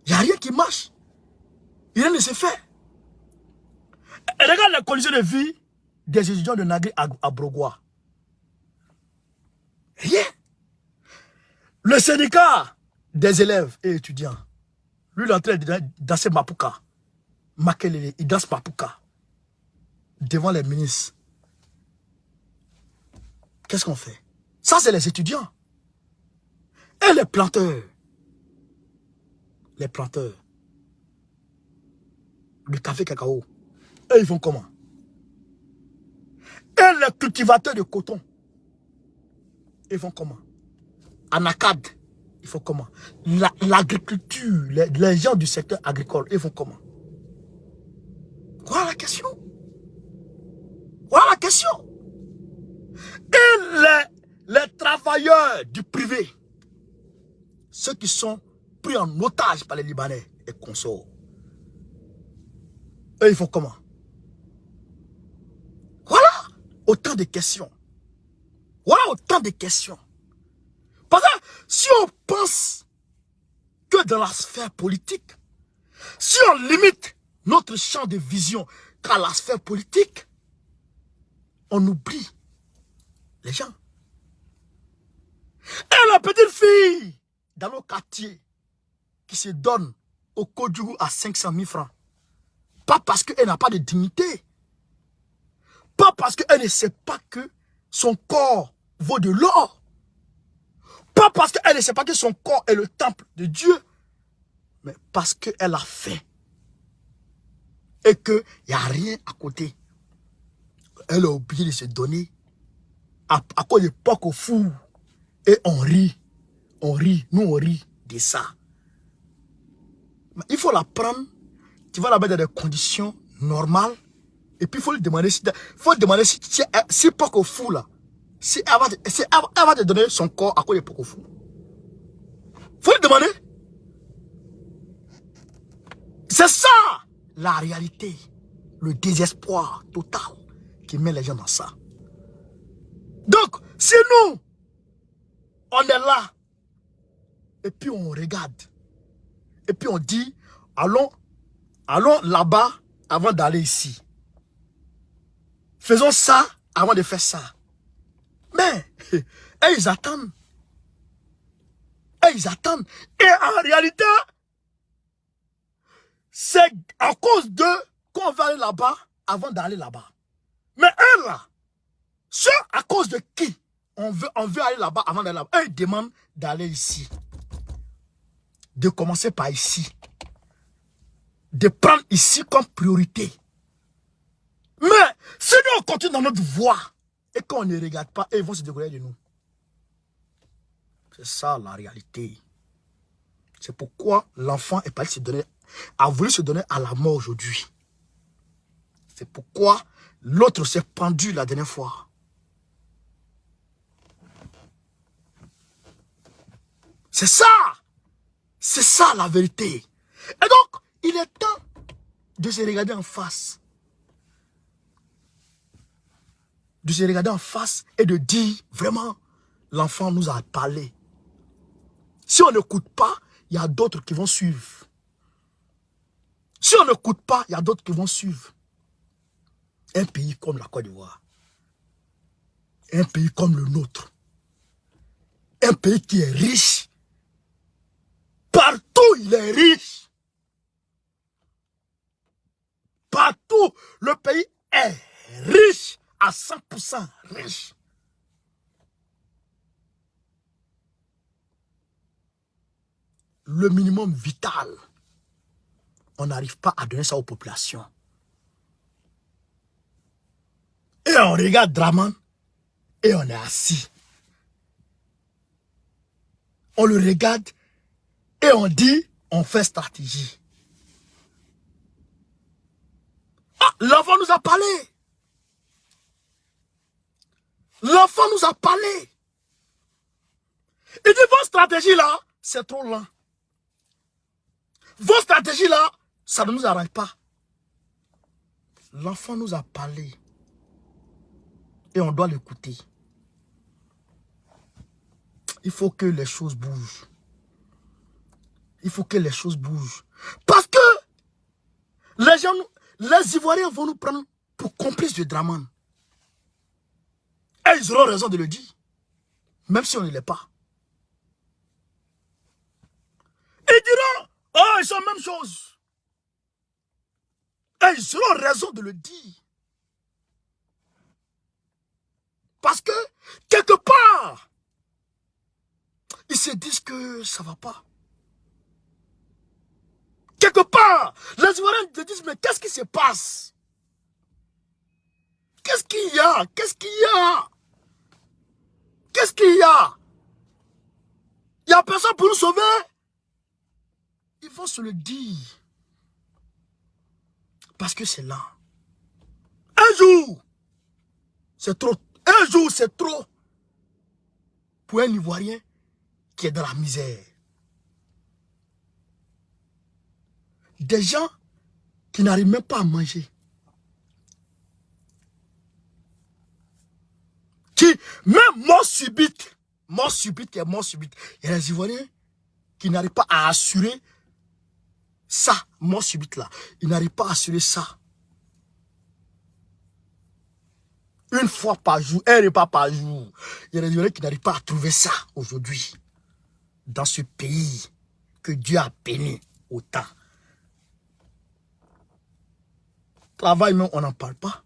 Il n'y a rien qui marche. Rien ne se fait. Et regarde les conditions de vie des étudiants de Nagri à Brogoua. Rien. Le syndicat des élèves et étudiants, lui, il est en train de danser Mapuka. Makelele, il danse Mapuka. Devant les ministres. Qu'est-ce qu'on fait? Ça, c'est les étudiants. Et les planteurs. Les planteurs. Du café cacao. Et ils font comment? Et les cultivateurs de coton. Ils font comment? Anacad. Ils font comment? L'agriculture, les gens du secteur agricole, ils font comment? Voilà la question. Voilà la question. Et les travailleurs du privé, ceux qui sont pris en otage par les Libanais et consorts, eux, ils font comment? Autant de questions. Voilà autant de questions. Parce que si on pense que dans la sphère politique, si on limite notre champ de vision qu'à la sphère politique, on oublie les gens. Et la petite fille dans nos quartiers qui se donne au Kodjougou à 500 000 francs, pas parce qu'elle n'a pas de dignité, pas parce qu'elle ne sait pas que son corps vaut de l'or, pas parce qu'elle ne sait pas que son corps est le temple de Dieu, mais parce qu'elle a faim et qu'il n'y a rien à côté. Elle a oublié de se donner à cause de porc au four. Et on rit, nous on rit de ça. Mais il faut la prendre, tu vas la mettre dans des conditions normales, et puis il faut lui demander si porc au four là, si elle va te donner son corps à cause de porc au four. Faut lui demander. C'est ça la réalité, le désespoir total qui met les gens dans ça. Donc, si nous, on est là, et puis on regarde, et puis on dit, allons là-bas avant d'aller ici. Faisons ça avant de faire ça. Mais, ils attendent. Ils attendent. Et en réalité, c'est à cause d'eux qu'on va aller là-bas avant d'aller là-bas. Mais eux là, c'est à cause de qui on veut aller là-bas avant d'aller là-bas. Eux, ils demandent d'aller ici. De commencer par ici. De prendre ici comme priorité. Mais si nous on continue dans notre voie et qu'on ne regarde pas, ils vont se décoller de nous. C'est ça la réalité. C'est pourquoi l'enfant est parti se donner, a voulu se donner à la mort aujourd'hui. C'est pourquoi l'autre s'est pendu la dernière fois. C'est ça. C'est ça la vérité. Et donc, il est temps de se regarder en face. De se regarder en face et de dire, vraiment, l'enfant nous a parlé. Si on n'écoute pas, il y a d'autres qui vont suivre. Si on n'écoute pas, il y a d'autres qui vont suivre. Un pays comme la Côte d'Ivoire. Un pays comme le nôtre. Un pays qui est riche. Partout, il est riche. Partout, le pays est riche. À 100% riche. Le minimum vital, on n'arrive pas à donner ça aux populations. Et on regarde Draman et on est assis. On le regarde et on dit, on fait stratégie. Ah, l'enfant nous a parlé. L'enfant nous a parlé. Il dit, vos stratégies là, c'est trop lent. Vos stratégies là, ça ne nous arrange pas. L'enfant nous a parlé. Et on doit l'écouter. Il faut que les choses bougent. Il faut que les choses bougent. Parce que les gens, les Ivoiriens vont nous prendre pour complices de Draman. Et ils auront raison de le dire. Même si on ne l'est pas. Ils diront, oh, ils sont la même chose. Et ils auront raison de le dire. Parce que, quelque part, ils se disent que ça ne va pas. Quelque part, les Ivoiriens se disent, mais qu'est-ce qui se passe? Qu'est-ce qu'il y a? Qu'est-ce qu'il y a? Qu'est-ce qu'il y a? Il n'y a personne pour nous sauver. Ils vont se le dire. Parce que c'est là. Un jour, c'est trop. Un jour, c'est trop. Pour un Ivoirien qui est dans la misère. Des gens qui n'arrivent même pas à manger. même mort subite, qui est mort subite, il y a les Ivoiriens qui n'arrivent pas à assurer ça, mort subite là. Ils n'arrivent pas à assurer ça. Une fois par jour, un repas par jour. Il y a des Ivoiriens qui n'arrivent pas à trouver ça aujourd'hui. Dans ce pays que Dieu a béni autant. Travail même, on n'en parle pas.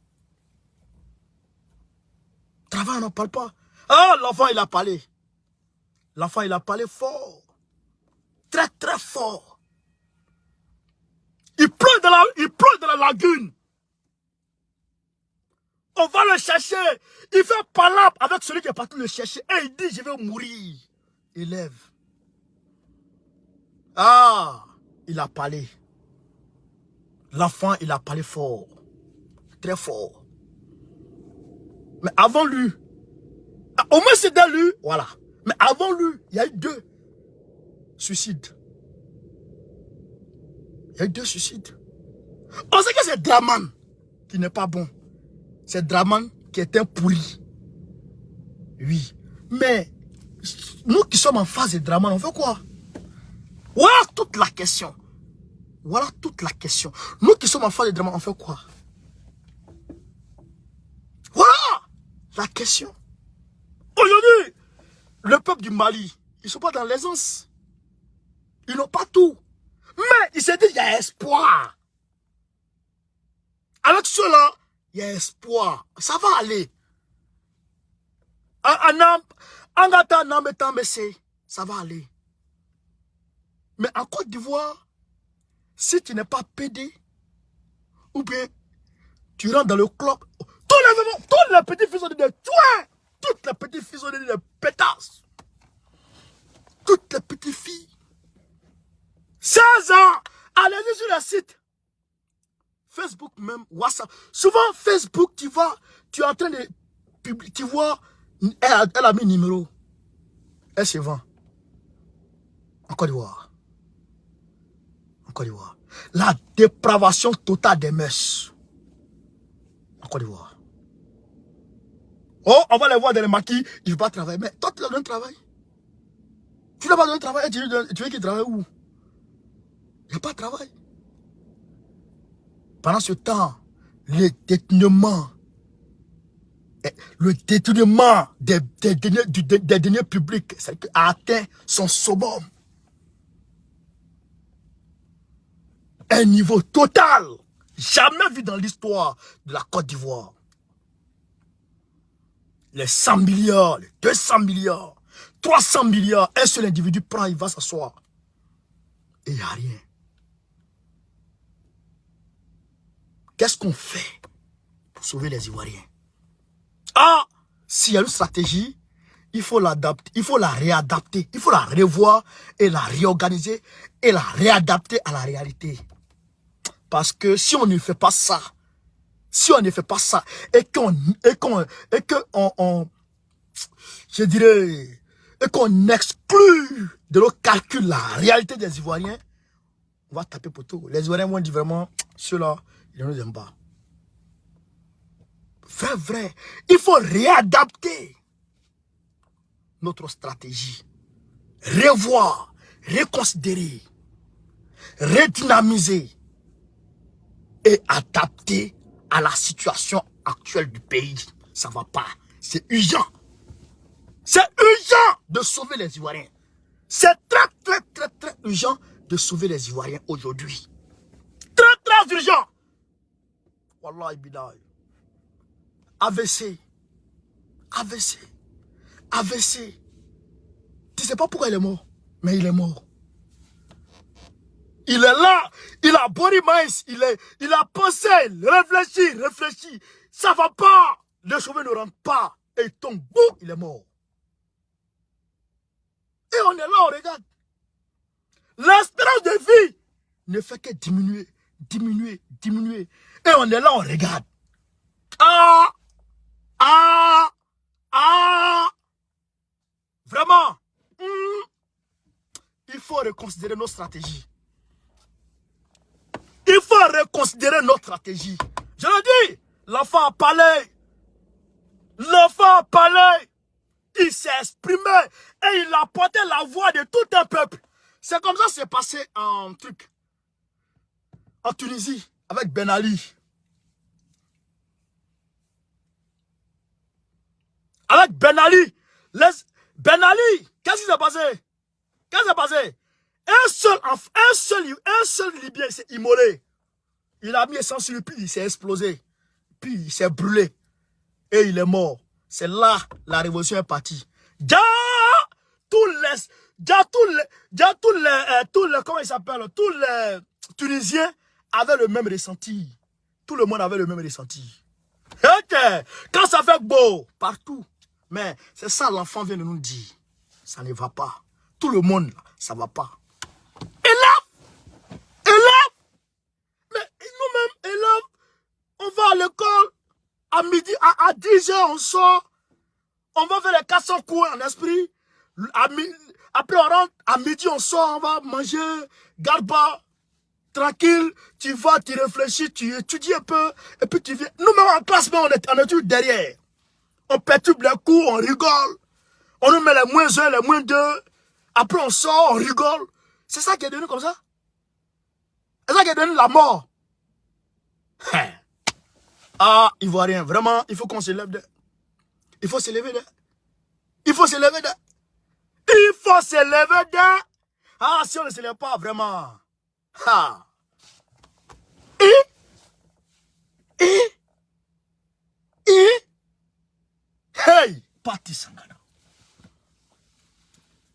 Travail, on n'en parle pas. Ah, l'enfant, il a parlé. L'enfant, il a parlé fort. Très, très fort. Il pleut dans la lagune. On va le chercher. Il fait palabre avec celui qui est parti le chercher. Et il dit, je vais mourir. Élève. Ah, il a parlé. L'enfant, il a parlé fort. Très fort. Mais avant lui, au moins c'était lui, voilà. Mais avant lui, il y a eu 2 suicides. Il y a eu 2 suicides. On sait que c'est Draman qui n'est pas bon. C'est Draman qui est un pourri. Oui. Mais nous qui sommes en face de Draman, on fait quoi? Voilà toute la question. Voilà toute la question. Nous qui sommes en face de Draman, on fait quoi? Voilà la question. Aujourd'hui, le peuple du Mali, ils ne sont pas dans l'aisance. Ils n'ont pas tout. Mais ils se disent, il y a espoir. Avec cela, il y a espoir. Ça va aller. Ça va aller. Mais en Côte d'Ivoire, si tu n'es pas pédé, ou bien tu rentres dans le club, tous les petits fils ont dit de toi. Toutes les petites filles ont dit de pétasses. Toutes les petites filles. 16 ans. Allez-y sur le site. Facebook même, WhatsApp. Souvent, Facebook, tu vois, tu es en train de publier, tu vois, elle a mis numéro. Elle se vend. En Côte d'Ivoire. En Côte d'Ivoire. La dépravation totale des mœurs. En Côte d'Ivoire. Oh, on va les voir dans les maquis, ils ne veulent pas travailler. Mais toi, tu leur donnes travail. Tu n'as pas donné travail, tu veux qu'ils travaillent où? Il n'y a pas de travail. Pendant ce temps, le détournement des deniers publics a atteint son summum. Un niveau total, jamais vu dans l'histoire de la Côte d'Ivoire. Les 100 milliards, les 200 milliards, 300 milliards, un seul individu prend, il va s'asseoir. Et il n'y a rien. Qu'est-ce qu'on fait pour sauver les Ivoiriens? Ah, s'il y a une stratégie, il faut l'adapter, il faut la réadapter, il faut la revoir et la réorganiser et la réadapter à la réalité. Parce que si on ne fait pas ça, et qu'on exclut de nos calculs la réalité des Ivoiriens, on va taper pour tout. Les Ivoiriens vont dire vraiment, ceux-là, ils ne nous aiment pas. Vrai. Il faut réadapter notre stratégie. Revoir, reconsidérer, redynamiser et adapter à la situation actuelle du pays. Ça ne va pas. C'est urgent. C'est urgent de sauver les Ivoiriens. C'est très urgent de sauver les Ivoiriens aujourd'hui. Très urgent. Wallahi billahi. AVC. Tu ne sais pas pourquoi il est mort, mais il est mort. Il est là, il a body mind, il a pensé, réfléchi. Ça va pas. Le cheveu ne rentre pas. Et il tombe, boum, il est mort. Et on est là, on regarde. L'espérance de vie ne fait que diminuer. Et on est là, on regarde. Vraiment. Il faut reconsidérer nos stratégies. Il faut reconsidérer notre stratégie. Je le dis, l'enfant a parlé. L'enfant parlait, il s'est exprimé et il a porté la voix de tout un peuple. C'est comme ça que c'est passé en Tunisie, avec Ben Ali. Avec Ben Ali. Ben Ali, qu'est-ce qui s'est passé? Qu'est-ce qui s'est passé? Un seul Libyen s'est immolé. Il a mis essence sur lui, puis il s'est explosé. Puis il s'est brûlé. Et il est mort. C'est là la révolution est partie. Tous les comment il s'appelle? Tous les Tunisiens avaient le même ressenti. Tout le monde avait le même ressenti. Quand ça fait beau, partout. Mais c'est ça l'enfant vient de nous dire. Ça ne va pas. Tout le monde, ça ne va pas. Élève, mais nous-mêmes, élèves, on va à l'école, à midi, à 10 h, on sort, on va faire les 400 cours en esprit, après on rentre, à midi, on sort, on va manger, garde pas, tranquille, tu vas, tu réfléchis, tu étudies un peu, et puis tu viens. Nous-mêmes en classe, mais on est toujours derrière. On perturbe les cours, on rigole, on nous met les -1, les -2, après on sort, on rigole. C'est ça qui est devenu comme ça. C'est ça qui est devenu la mort. Ah, Ivoirien, vraiment, il faut qu'on se lève de. Il faut se lever de. Il faut se lever de. Il faut se lever de. Ah, si on ne se lève pas, vraiment. Ah. Hey, Pati Sangana.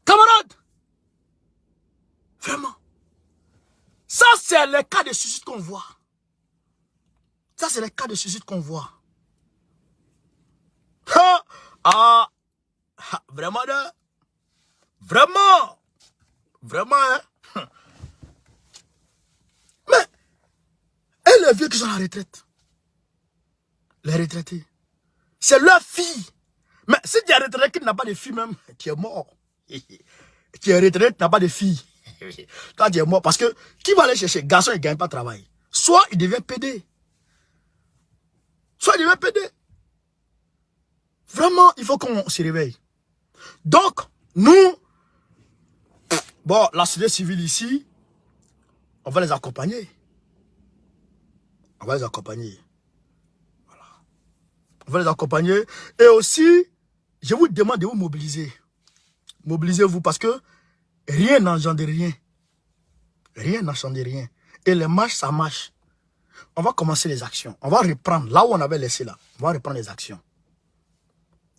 Camarades, vraiment. Ça, c'est le cas de suicide qu'on voit. Ça, c'est le cas de suicide qu'on voit. Vraiment, vraiment, vraiment, hein. Mais, et les vieux qui sont à la retraite, les retraités, c'est leur fille. Mais si tu es retraité qui n'a pas de fille même, tu es mort. Tu es retraité, tu n'as pas de fille. Toi, tu es mort. Parce que qui va aller chercher? Garçon, il ne gagne pas de travail. Soit il devient PD. Soit il devient PD. Vraiment, il faut qu'on se réveille. Donc, nous, bon, la société civile ici, on va les accompagner. On va les accompagner. Voilà. On va les accompagner. Et aussi, je vous demande de vous mobiliser. Mobilisez-vous parce que rien n'engendre rien. Rien n'engendre rien. Et les marches, ça marche. On va commencer les actions. On va reprendre là où on avait laissé là. On va reprendre les actions.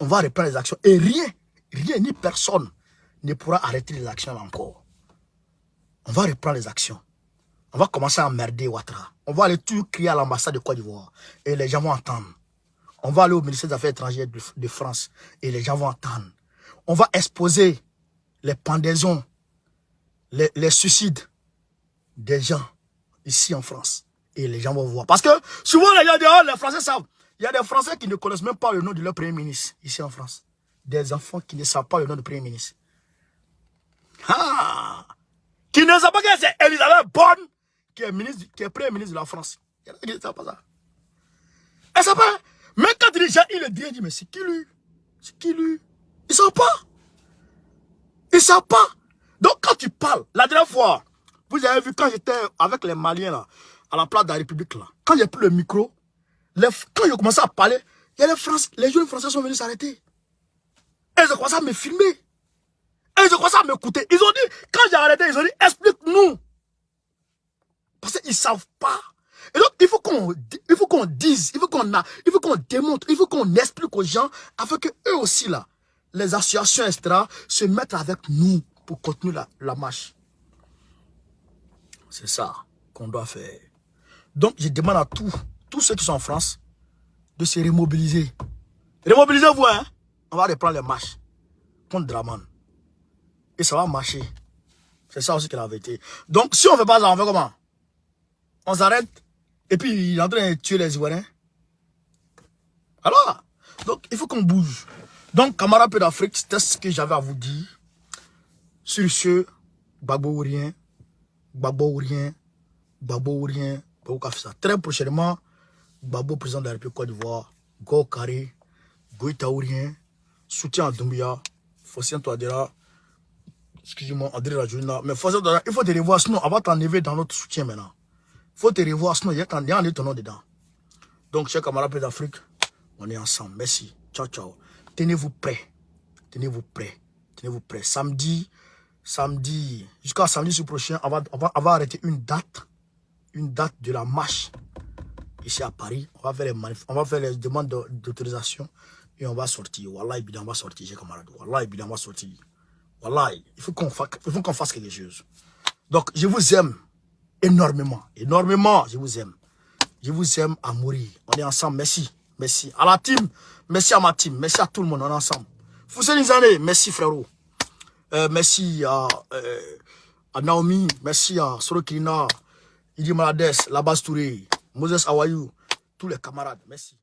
On va reprendre les actions. Et rien ni personne ne pourra arrêter les actions encore. On va reprendre les actions. On va commencer à emmerder Ouattara. On va aller tout crier à l'ambassade de Côte d'Ivoire. Et les gens vont entendre. On va aller au ministère des Affaires étrangères de France. Et les gens vont entendre. On va exposer les pendaisons, les suicides des gens ici en France. Et les gens vont voir. Parce que souvent les gens disent, oh, les Français savent. Il y a des Français qui ne connaissent même pas le nom de leur Premier ministre ici en France. Des enfants qui ne savent pas le nom du Premier ministre. Ah! Qui ne savent pas que c'est Elisabeth Borne qui est Premier ministre de la France. Il y en a qui ne savent pas ça. Elle ne sait pas. Même quand les gens, il le dit, il dit, mais c'est qui lui? C'est qui lui? Ils ne savent pas. Ils ne savent pas. Donc quand tu parles, la dernière fois, vous avez vu quand j'étais avec les Maliens là, à la place de la République là, quand j'ai pris le micro, quand j'ai commencé à parler, il y a les jeunes Français sont venus s'arrêter. Et ils ont commencé à me filmer. Et ils ont commencé à m'écouter. Ils ont dit, quand j'ai arrêté, ils ont dit, explique-nous. Parce qu'ils ne savent pas. Et donc, il faut qu'on dise, il faut qu'on démontre, il faut qu'on explique aux gens, afin que eux aussi là, les associations, etc., se mettent avec nous pour continuer la marche. C'est ça qu'on doit faire. Donc, je demande à tous ceux qui sont en France de se remobiliser. Remobilisez-vous, hein. On va reprendre les marches contre Draman. Et ça va marcher. C'est ça aussi que la vérité. Donc, si on ne fait pas ça, on fait comment? On s'arrête. Et puis, il est en train de tuer les Ivoiriens. Alors, donc, il faut qu'on bouge. Donc, camarades peu d'Afrique, c'était ce que j'avais à vous dire. Sur ce, Gbagbo ou rien. Gbagbo ou rien. Gbagbo ou rien. Très prochainement, Gbagbo, président de la République Côte d'Ivoire. Go carré. Goïtaourien, soutien à Doumbia, Fossien Touadéra, excusez-moi, André Rajouna, mais Fossien Touadéra, il faut te revoir, sinon on va t'enlever dans notre soutien maintenant. Il faut te revoir, sinon il y a ton nom dedans. Donc, chers camarades d'Afrique, on est ensemble. Merci. Ciao, ciao. Tenez-vous prêts. Tenez-vous prêts. Tenez-vous prêts. Samedi, jusqu'à samedi prochain, on va arrêter une date de la marche ici à Paris. On va faire les demandes d'autorisation et on va sortir. Wallah, on va sortir, chers camarades. Wallah, on va sortir. Wallah, il faut qu'on fasse quelque chose. Donc, je vous aime énormément. Énormément, je vous aime. Je vous aime à mourir. On est ensemble. Merci. Merci. À la team. Merci à ma team. Merci à tout le monde. On est ensemble. Foussé Nizane. Merci frérot. Merci à Naomi. Merci à Sorokina. Idi Malades. Labas Touré. Moses Awayou. Tous les camarades. Merci.